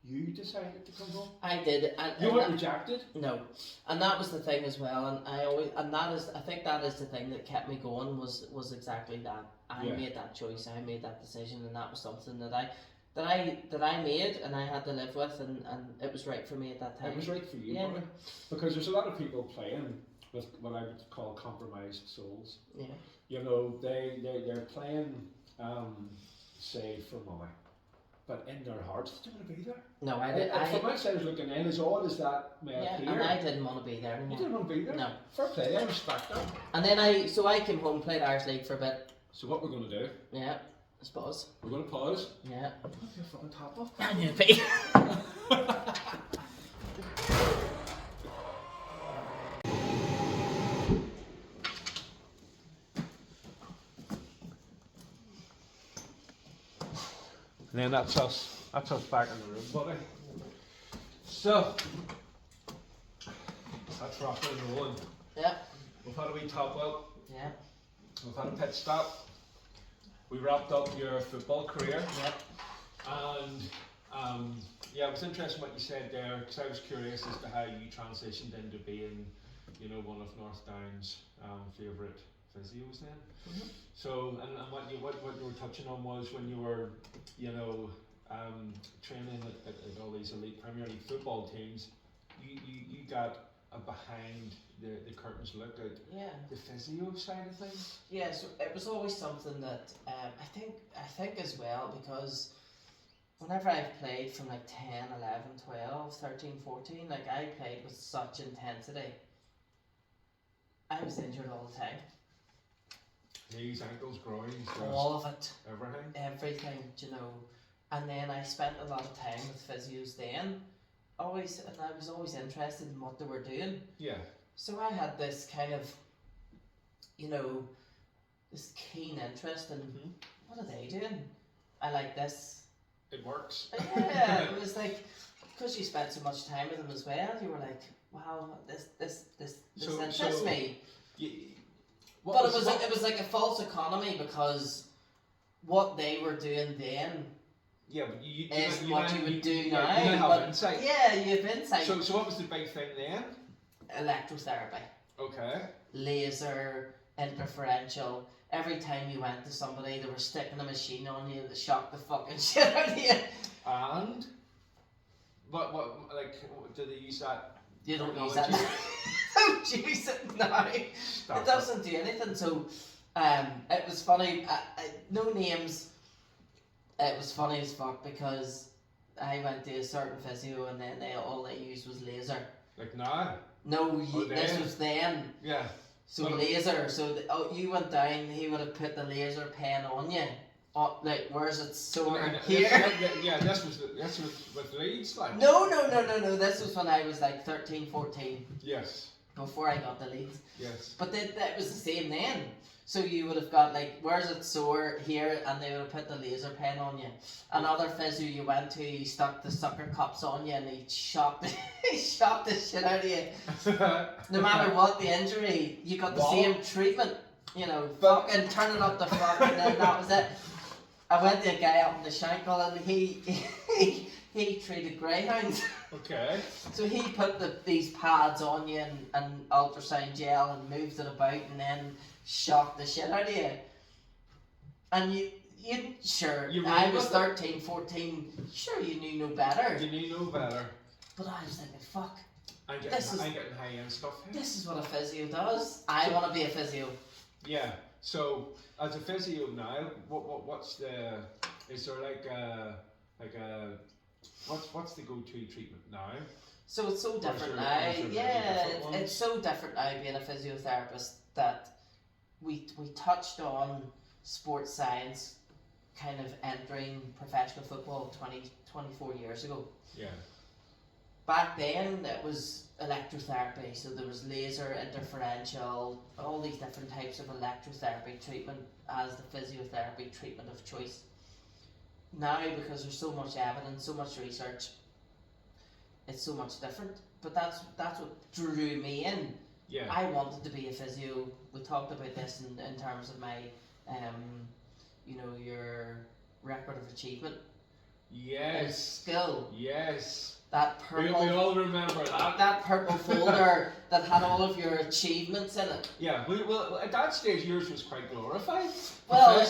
you decided to come home.
I did.
You weren't rejected.
No, and that was the thing as well, and I think that is the thing that kept me going was exactly that. I made that choice, I made that decision, and that was something that I made and I had to live with, and it was right for me at that time.
It was right for you,
Yeah.
Bonnie. Because there's a lot of people playing with what I would call compromised souls.
Yeah.
They're playing, say, for money, but in their hearts they don't want to be there.
No, I did.
From outside looking in, as odd as that may appear,
And I didn't want to be there
you
anymore.
didn't want to be there.
No.
Fair play, I respect that.
And then I came home, played Irish League for a bit.
So what we're going to do,
Yeah, I suppose.
we're going to pause.
Yeah.
Put your fucking top off.
I knew it.
And then that's us back in the room, buddy. So, that's rocking and rolling.
Yeah.
We've had a wee top up,
Yeah.
we've had a pit stop. We wrapped up your football career.
Yeah.
And it was interesting what you said there, because I was curious as to how you transitioned into being you know, one of North Down's favourite physios then.
Mhm.
So, and what you were touching on was when you were, you know, training at all these elite Premier League football teams, you got a behind the curtains look at
Yeah.
the physio side of things.
Yeah, so it was always something that I think as well, because whenever I've played from like 10, 11, 12, 13, 14, like I played with such intensity. I was injured all the time.
Knees, ankles, groins,
All of it.
everything.
You know. And then I spent a lot of time with physios then. And I was always interested in what they were doing.
Yeah.
So I had this kind of, you know, this keen interest in what are they doing? I like this.
It works.
Yeah, it was like, because you spent so much time with them as well, you were like, wow, this interests me. But it was like a false economy, because what they were doing then is what you would do now.
You have insight.
Yeah, you have insight.
So what was the big thing then?
Electrotherapy.
Okay.
Laser, interferential. Every time you went to somebody, they were sticking a machine on you that shocked the fucking shit out of you.
And what like do they use that?
You don't use that. Don't use it now. It doesn't do anything. So, it was funny. No names. It was funny as fuck, because I went to a certain physio and then all they used was laser.
Like now?
No, this was then.
Yeah.
So laser. So you went down. He would have put the laser pen on you. Like, where's it sore here?
Yeah, this was with leads, like.
No. This was when I was like 13, 14.
Yes.
Before I got the leads.
Yes.
But that was the same then. So you would have got like, where's it sore here, and they would have put the laser pen on you. Another physio you went to, he stuck the sucker cups on you and he shocked the shit out of you. No matter what the injury, you got the same treatment. You know, fucking turning up the fuck, and then that was it. I went to a guy up in the Shankill and he treated greyhounds.
Okay.
So he put these pads on you and ultrasound gel and moved it about and then shocked the shit out of you. And I was 13, 14, sure you knew no better.
You knew no better.
But I was thinking, fuck.
I'm getting high-end stuff here.
This is what a physio does. I want to be a physio.
Yeah. So as a physio now, what's the? Is there like a what's the go-to treatment now?
So it's so different now. Yeah, it's so different now being a physiotherapist, that we touched on sports science kind of entering professional football 24 years ago.
Yeah.
Back then it was electrotherapy, so there was laser, interferential, all these different types of electrotherapy treatment as the physiotherapy treatment of choice. Now, because there's so much evidence, so much research, it's so much different. But that's what drew me in.
Yeah.
I wanted to be a physio. We talked about this in terms of my, your record of achievement.
Yes.
Skill.
Yes.
That purple.
We all remember that.
That purple folder that had all of your achievements in it.
Yeah. Well, at that stage, yours was quite glorified.
Well,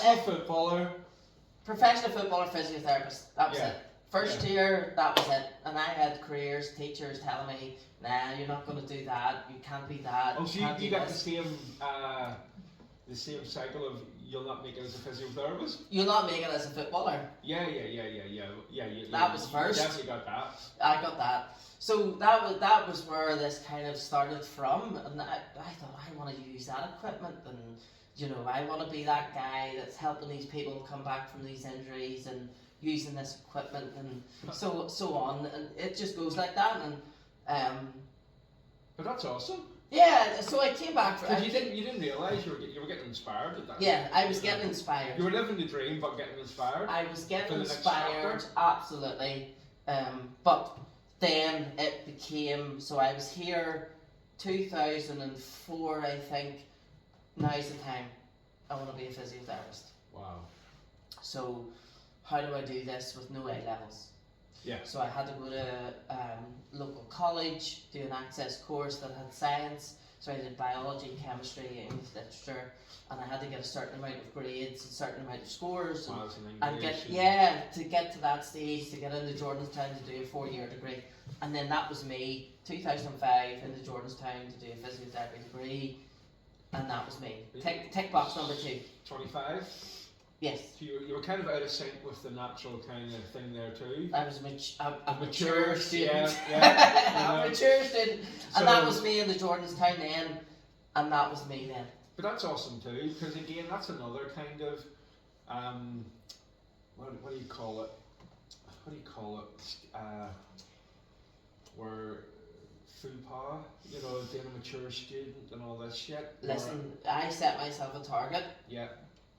Professional
footballer, physiotherapist. That was it. First year, that was it. And I had careers, teachers telling me, nah, you're not going to do that. You can't be that.
Oh, so you got the same cycle of you'll not make it as a physiotherapist?
You'll not make it as a footballer.
Yeah.
That was first.
You definitely got that.
I got that. So that was where this kind of started from, and I thought I want to use that equipment, and I want to be that guy that's helping these people come back from these injuries and using this equipment and so on, and it just goes like that. And
but that's awesome.
Yeah, so I came back.
You didn't realise you were getting inspired at that.
Yeah, I was getting inspired.
You were living the dream, but getting inspired.
I was getting inspired, absolutely. But then it became, so I was here 2004, I think. Now's the time. I want to be a physiotherapist.
Wow.
So how do I do this with no A levels?
Yeah.
So I had to go to local college, do an access course that had science. So I did biology, chemistry, English literature, and I had to get a certain amount of grades, a certain amount of scores, and to get to that stage, to get into Jordanstown to do a 4-year degree. And then that was me, 2005, into Jordanstown to do a physiotherapy degree, and that was me. Tick box number 2.
25?
Yes.
So you were kind of out of sync with the natural kind of thing there too.
I was a mature student.
Yeah.
A mature student. And that was me in the Jordanstown then, and that was me then.
But that's awesome too, because again, that's another kind of, what do you call it? Where FUPA, being a mature student and all this shit.
Listen, I set myself a target.
Yeah.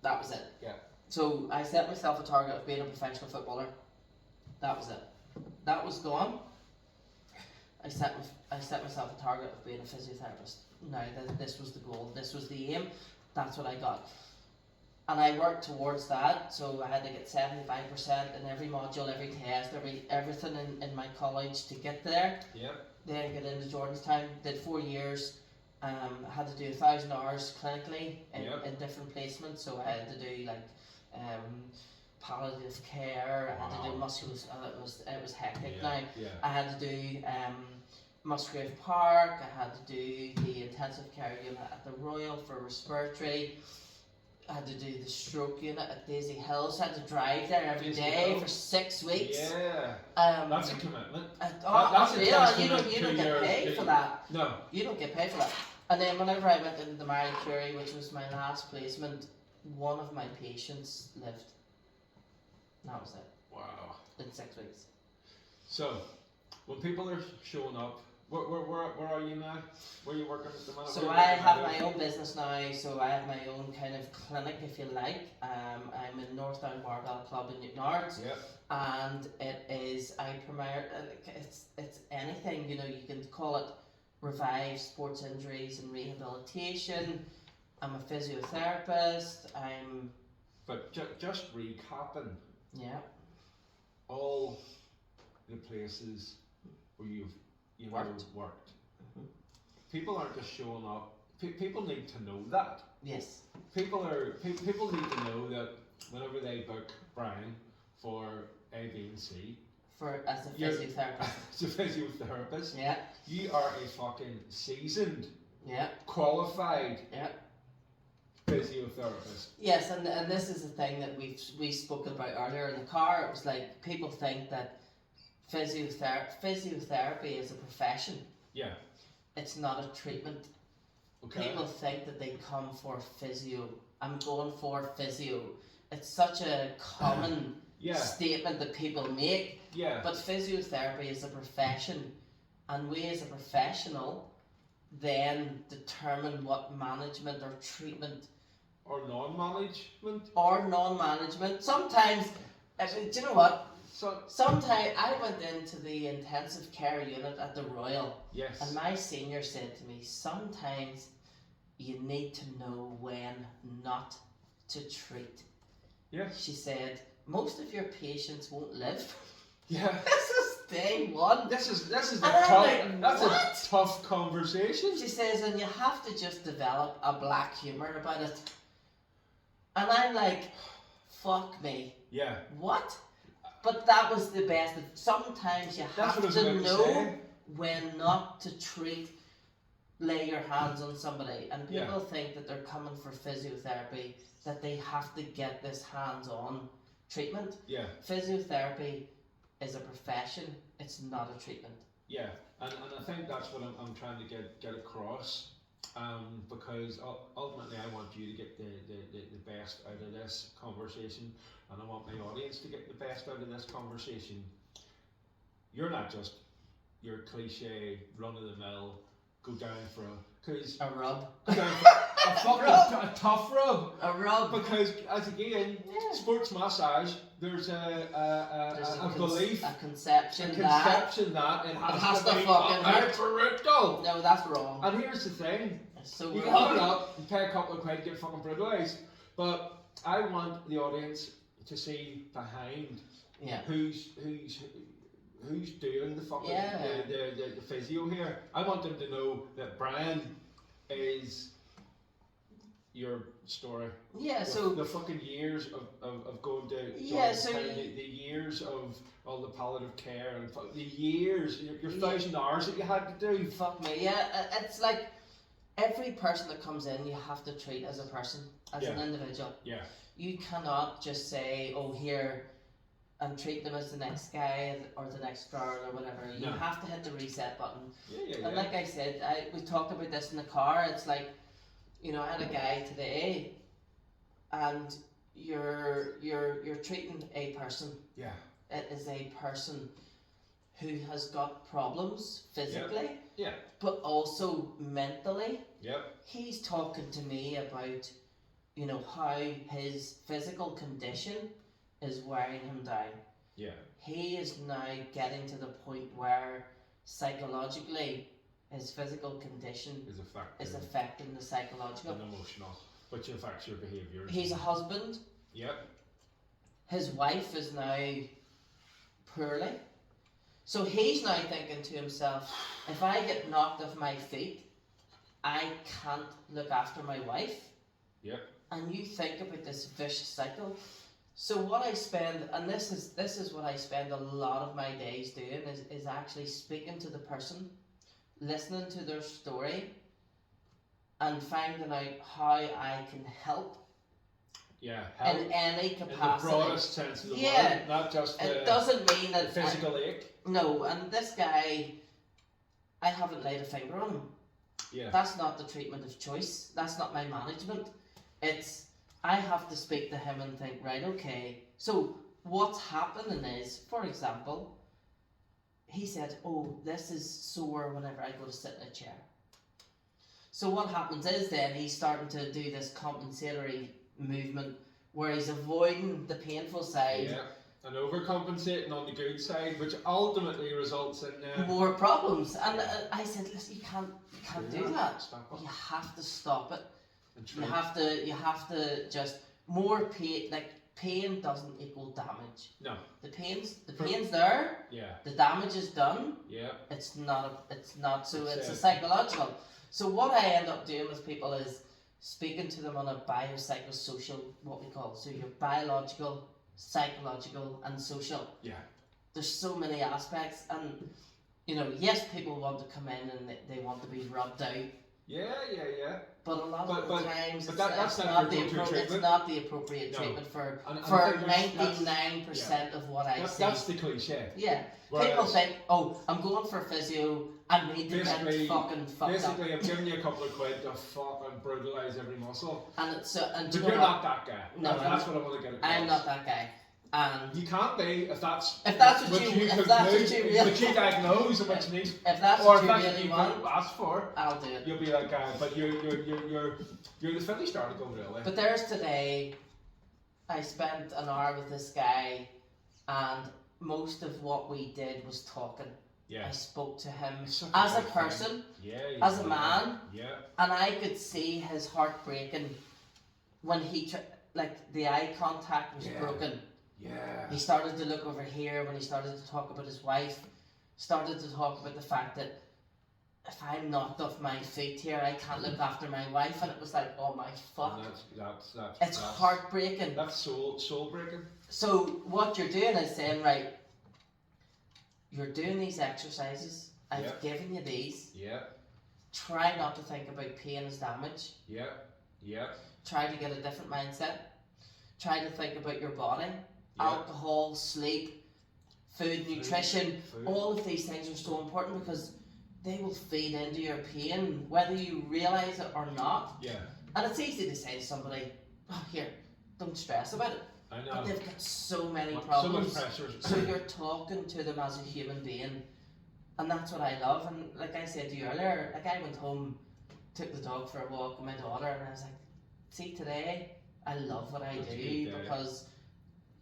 That was it.
Yeah.
So I set myself a target of being a professional footballer. That was it. That was gone. I set myself a target of being a physiotherapist. Now this was the goal. This was the aim. That's what I got. And I worked towards that. So I had to get 75% in every module, every test, everything in my college to get there.
Yep.
Then get into Jordanstown. Did 4 years. Had to do 1,000 hours clinically in different placements. So I had to do palliative care. I had to do it was hectic.
Yeah.
Now
Yeah.
I had to do Musgrave Park. I had to do the intensive care unit at the Royal for respiratory. I had to do the stroke unit at Daisy Hill. So I had to drive there every day for 6 weeks.
Yeah. That's a commitment.
That's you don't get paid for that.
No.
You don't get paid for that. And then whenever I went into the Marie Curie, which was my last placement, one of my patients lived. That was it.
Wow.
In 6 weeks.
So, when people are showing up, where are you now? Where are you working at the minute?
So I have my own business now, so I have my own kind of clinic, if you like. I'm in Northdown Barbell Club in Newtonards.
Yep.
And it is, it's anything, you can call it revive sports injuries and rehabilitation. I'm a physiotherapist.
But just recapping.
Yeah.
All the places where you've worked.
Mm-hmm.
People aren't just showing up. People need to know that.
Yes.
People need to know that whenever they book Brian for A, B, and C.
As a physiotherapist.
As a physiotherapist.
Yeah.
You are a fucking seasoned.
Yeah.
Qualified.
Yeah.
Physiotherapist.
Yes, and this is the thing that we spoke about earlier in the car. It was like people think that physiotherapy is a profession.
Yeah.
It's not a treatment.
Okay.
People think that they come for physio. I'm going for physio. It's such a common statement that people make.
Yeah.
But physiotherapy is a profession, and we as a professional then determine what management or treatment
or non-management.
Sometimes, do you know what?
So
sometimes I went into the intensive care unit at the Royal.
Yes.
And my senior said to me, sometimes you need to know when not to treat.
Yes.
She said, most of your patients won't live.
Yeah.
This is day one.
This is a tough conversation.
She says, and you have to just develop a black humour about it. And I'm like, fuck me.
Yeah.
What? But that was the best. Sometimes you have to know when not to treat, lay your hands on somebody. And people think that they're coming for physiotherapy, that they have to get this hands-on treatment.
Yeah.
Physiotherapy is a profession. It's not a treatment.
Yeah, and I think that's what I'm trying to get across. Because ultimately I want you to get the best out of this conversation, and I want my audience to get the best out of this conversation. You're not just your cliche run-of-the-mill, go down for
a rub.
Go down for a tough rub.
A rub.
Because as again, sports massage, there's a belief,
a conception
that it has to be
fucking hurt.
Brutal.
No, that's wrong.
And here's the thing.
So
you can put it up and pay a couple of quid, get fucking brutalised. But I want the audience to see behind who's doing the fucking the physio here. I want them to know that Brian is your story.
Yeah, so
The fucking years of going to
yeah, so
the years of all the palliative care and the years, your 1,000 hours that you had to do.
fuck me, yeah, it's like every person that comes in, you have to treat as a person, as an individual.
Yeah.
You cannot just say, oh, here, and treat them as the next guy or the next girl or whatever. You have to hit the reset button.
Yeah.
And like I said, we talked about this in the car. It's like, you know, I had a guy today, and you're treating a person.
Yeah.
It is a person who has got problems physically, but also mentally.
Yep.
He's talking to me about, you know, how his physical condition is wearing him down.
Yeah.
He is now getting to the point where psychologically his physical condition is affecting the psychological
and emotional, which affects your behaviour.
He's a husband.
Yep.
His wife is now poorly. So he's now thinking to himself, if I get knocked off my feet, I can't look after my wife.
Yep.
And you think about this vicious cycle. So what I spend, and this is what I spend a lot of my days doing, is actually speaking to the person, listening to their story, and finding out how I can help.
Yeah, help
in any capacity.
In the broadest sense of the word, not just
it doesn't mean that
physical ache.
No, and this guy, I haven't laid a finger on him.
Yeah.
That's not the treatment of choice. That's not my management. It's, I have to speak to him and think, right, okay, so what's happening is, for example, he said, oh, this is sore whenever I go to sit in a chair. So what happens is then he's starting to do this compensatory movement where he's avoiding the painful side.
Yeah, and overcompensating on the good side, which ultimately results in
more problems. And I said, listen, you can't do that. You have to stop it. You have to just more pain. Like pain doesn't equal damage.
No.
The pain's there.
Yeah.
The damage is done.
Yeah.
It's not. So it's a psychological. So what I end up doing with people is speaking to them on a biopsychosocial, what we call, so your biological, psychological, and social. Yeah. There's so many aspects, and you know, yes, people want to come in and they want to be rubbed out. Yeah. But a lot of the times it's not the appropriate treatment for 99% of what I see.
That's the cliche.
Yeah. People think, oh, I'm going for physio, I need to get fucking fucked up.
Basically, I'm giving you a couple of quid to fucking brutalise every muscle.
And it's
but you're not that guy.
No,
that's what I want to get across.
I'm not that guy. And
you can't be if that's
what you
diagnose and what you need,
if that's
or
what you really want,
ask for,
I'll do it.
You'll be that guy, but you're the finished article, really.
But there's today, I spent an hour with this guy, and most of what we did was talking. Yeah. I spoke to him as a person, as a man, and I could see his heart breaking when he the eye contact was broken. Yeah. He started to look over here when he started to talk about his wife, started to talk about the fact that if I'm knocked off my feet here, I can't look after my wife, and it was like, oh my fuck. It's heartbreaking.
That's soul breaking.
So what you're doing is saying, right, you're doing these exercises, I've given you these. Yeah. Try not to think about pain as damage. Yeah. Try to get a different mindset. Try to think about your body. Alcohol, sleep, food, nutrition, all of these things are so important because they will feed into your pain, whether you realise it or not. Yeah. And it's easy to say to somebody, oh, here, don't stress about it. I know. But they've got so many problems. So much pressure. So you're talking to them as a human being. And that's what I love. And like I said to you earlier, like I went home, took the dog for a walk with my daughter, and I was like, see, today, I love what I do because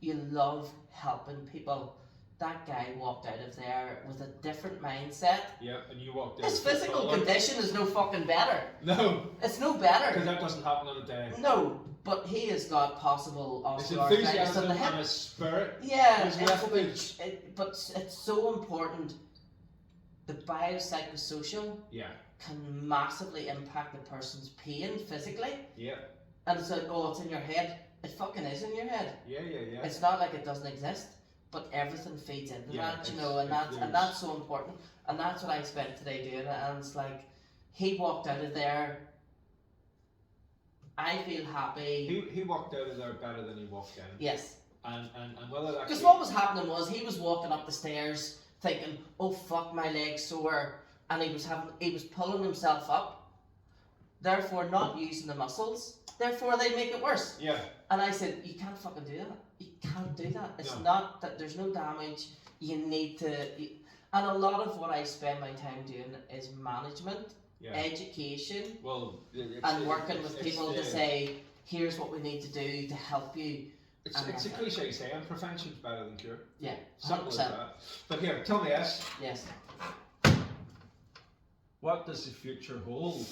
you love helping people. That guy walked out of there with a different mindset. Yeah, and you walked out. His physical condition is no fucking better. No. It's no better. Because that doesn't happen on a day. No, but he has got possible osteoarthritis in the hip. And his spirit. Yeah, but it's so important. The biopsychosocial can massively impact a person's pain physically.
Yeah.
And it's like, oh, it's in your head. It fucking is in your head.
Yeah.
It's not like it doesn't exist, but everything feeds into that, you know, and that's so important. And that's what I spent today doing. And it's like, he walked out of there. I feel happy.
He walked out of there better than he walked in.
Yes.
And whether that.
Because what was happening was he was walking up the stairs thinking, oh fuck, my leg's sore, and he was pulling himself up, therefore not using the muscles, therefore they make it worse.
Yeah.
And I said, you can't fucking do that. You can't do that. It's
No.
not that there's no damage. You need to. And a lot of what I spend my time doing is management, education, and working with people to say, here's what we need to do to help you.
It's a cliche saying, prevention's better than cure.
Yeah, 100%.
Simple as that. But here, tell me this.
Yes.
What does the future hold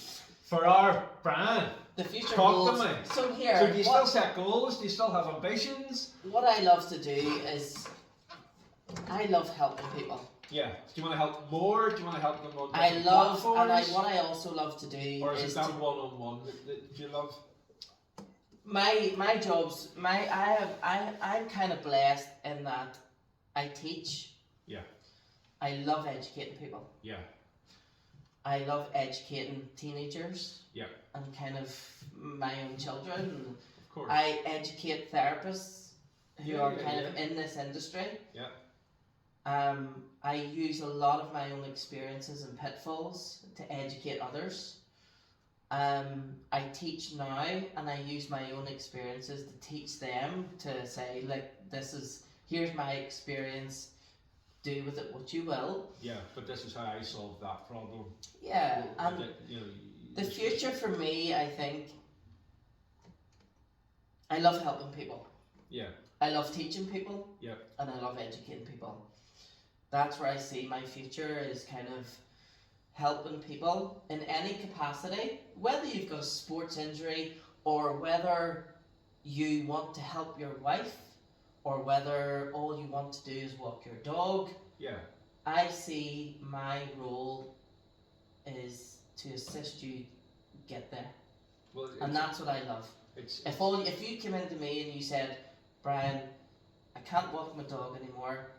for our brand?
The future
Talk
holds.
to me.
So here.
So do you still set goals? Do you still have ambitions?
What I love to do is, I love helping people.
Yeah. Do you want to help more? Do you want to help them on
I
different
love,
platforms?
and what I also love to do
or is it that
to,
one-on-one that you love?
my jobs, I'm kind of blessed in that I teach.
Yeah.
I love educating people.
Yeah.
I love educating teenagers.
Yeah.
And kind of my own children.
Of course.
I educate therapists who are kind of in this industry.
Yeah.
I use a lot of my own experiences and pitfalls to educate others. I teach now, and I use my own experiences to teach them to say, like, here's my experience, do with it what you will.
Yeah, but this is how I solved that problem.
Yeah,
Well,
and
you know,
the future for me, I think, I love helping people.
Yeah.
I love teaching people.
Yeah.
And I love educating people. That's where I see my future, is kind of helping people in any capacity, whether you've got a sports injury or whether you want to help your wife or whether all you want to do is walk your dog.
Yeah.
I see my role is to assist you get there.
Well,
And that's what I love. If you came into me and you said, Brian, I can't walk my dog anymore,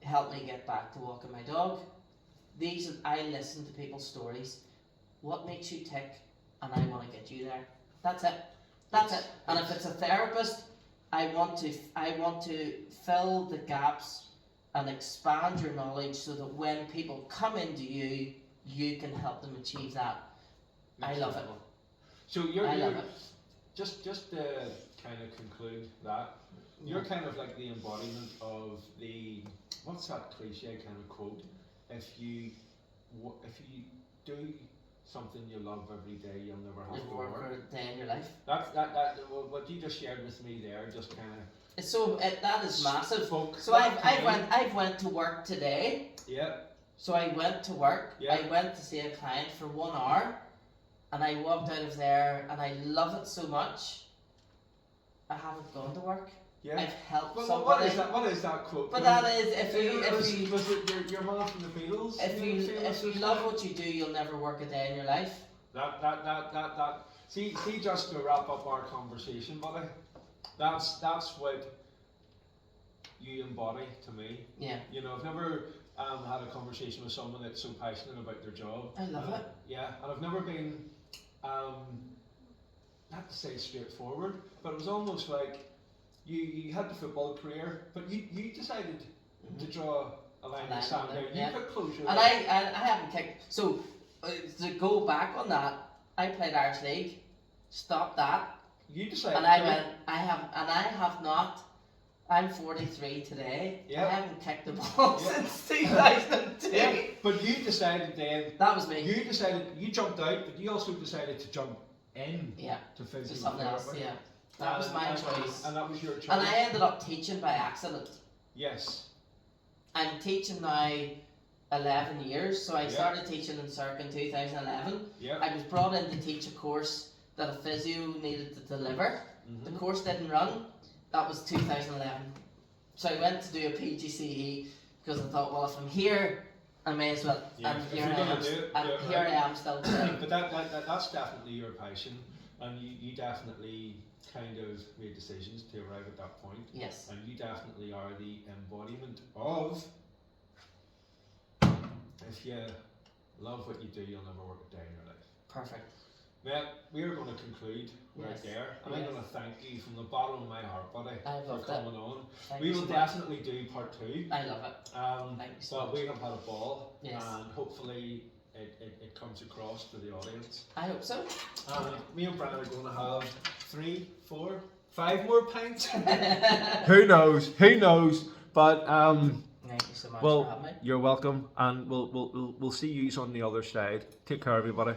help me get back to walking my dog. I listen to people's stories. What makes you tick? And I want to get you there. That's it. That's it. And if it's a therapist, I want to fill the gaps and expand your knowledge so that when people come into you, you can help them achieve that. I love it.
So
I love it.
Just to kind of conclude that, you're kind of like the embodiment of the, what's that cliche kind of quote? If you do something you love every day, you'll never have to work.
For a day in your life.
What you just shared with me there, just kind of.
It's that is massive. So I've went to work today.
Yeah.
So I went to work.
Yeah.
I went to see a client for 1 hour, and I walked out of there, and I love it so much. I haven't gone to work.
Yeah.
I've helped
somebody.
somebody.
What is that quote?
But that is,
was it your man from the Beatles?
If you love what you do, you'll never work a day in your life.
That. See, just to wrap up our conversation, buddy. That's what you embody to me.
Yeah.
You know, I've never had a conversation with someone that's so passionate about their job.
I love it.
Yeah, and I've never been, not to say straightforward, but it was almost like you had the football career, but you decided to draw a line in the sand there. You put closure.
And I haven't kicked. So to go back on that, I played Irish League. Stop that.
You decided.
And I have not. I'm 43 today.
Yep.
I haven't kicked the ball since 2002.
Yeah, but you decided then.
That was me.
You decided. You jumped out, but you also decided to jump in.
Yeah.
To physical
to something else. Yeah. That was my choice.
And that was your choice.
And I ended up teaching by accident.
Yes.
I'm teaching now 11 years. So I started teaching in Cirque in 2011.
Yeah.
I was brought in to teach a course that a physio needed to deliver.
Mm-hmm.
The course didn't run. That was 2011. So I went to do a PGCE because I thought, well, if I'm here I may as well.
Yeah,
And
if
here
you're
I
gonna
am.
do it,
And
do it
here
right.
I am still today.
But that's definitely your passion, and you definitely kind of made decisions to arrive at that point,
Yes.
and you definitely are the embodiment of, if you love what you do, you'll never work a day in your life.
Perfect.
Well, we are going to conclude right
Yes.
there, and I'm
Yes.
going to thank you from the bottom of my heart, buddy,
I
for
loved
coming on.
Thank
We
you
will
so much.
definitely do part 2.
I love it. Thank you so
But
much.
we have had a ball,
Yes.
and hopefully it comes across to the audience.
I hope so.
And me and Brian are going to have 3, 4, 5 more pints.
Thank
Who knows? But
you so much for having me.
you're welcome, and we'll see you on the other side. Take care, everybody.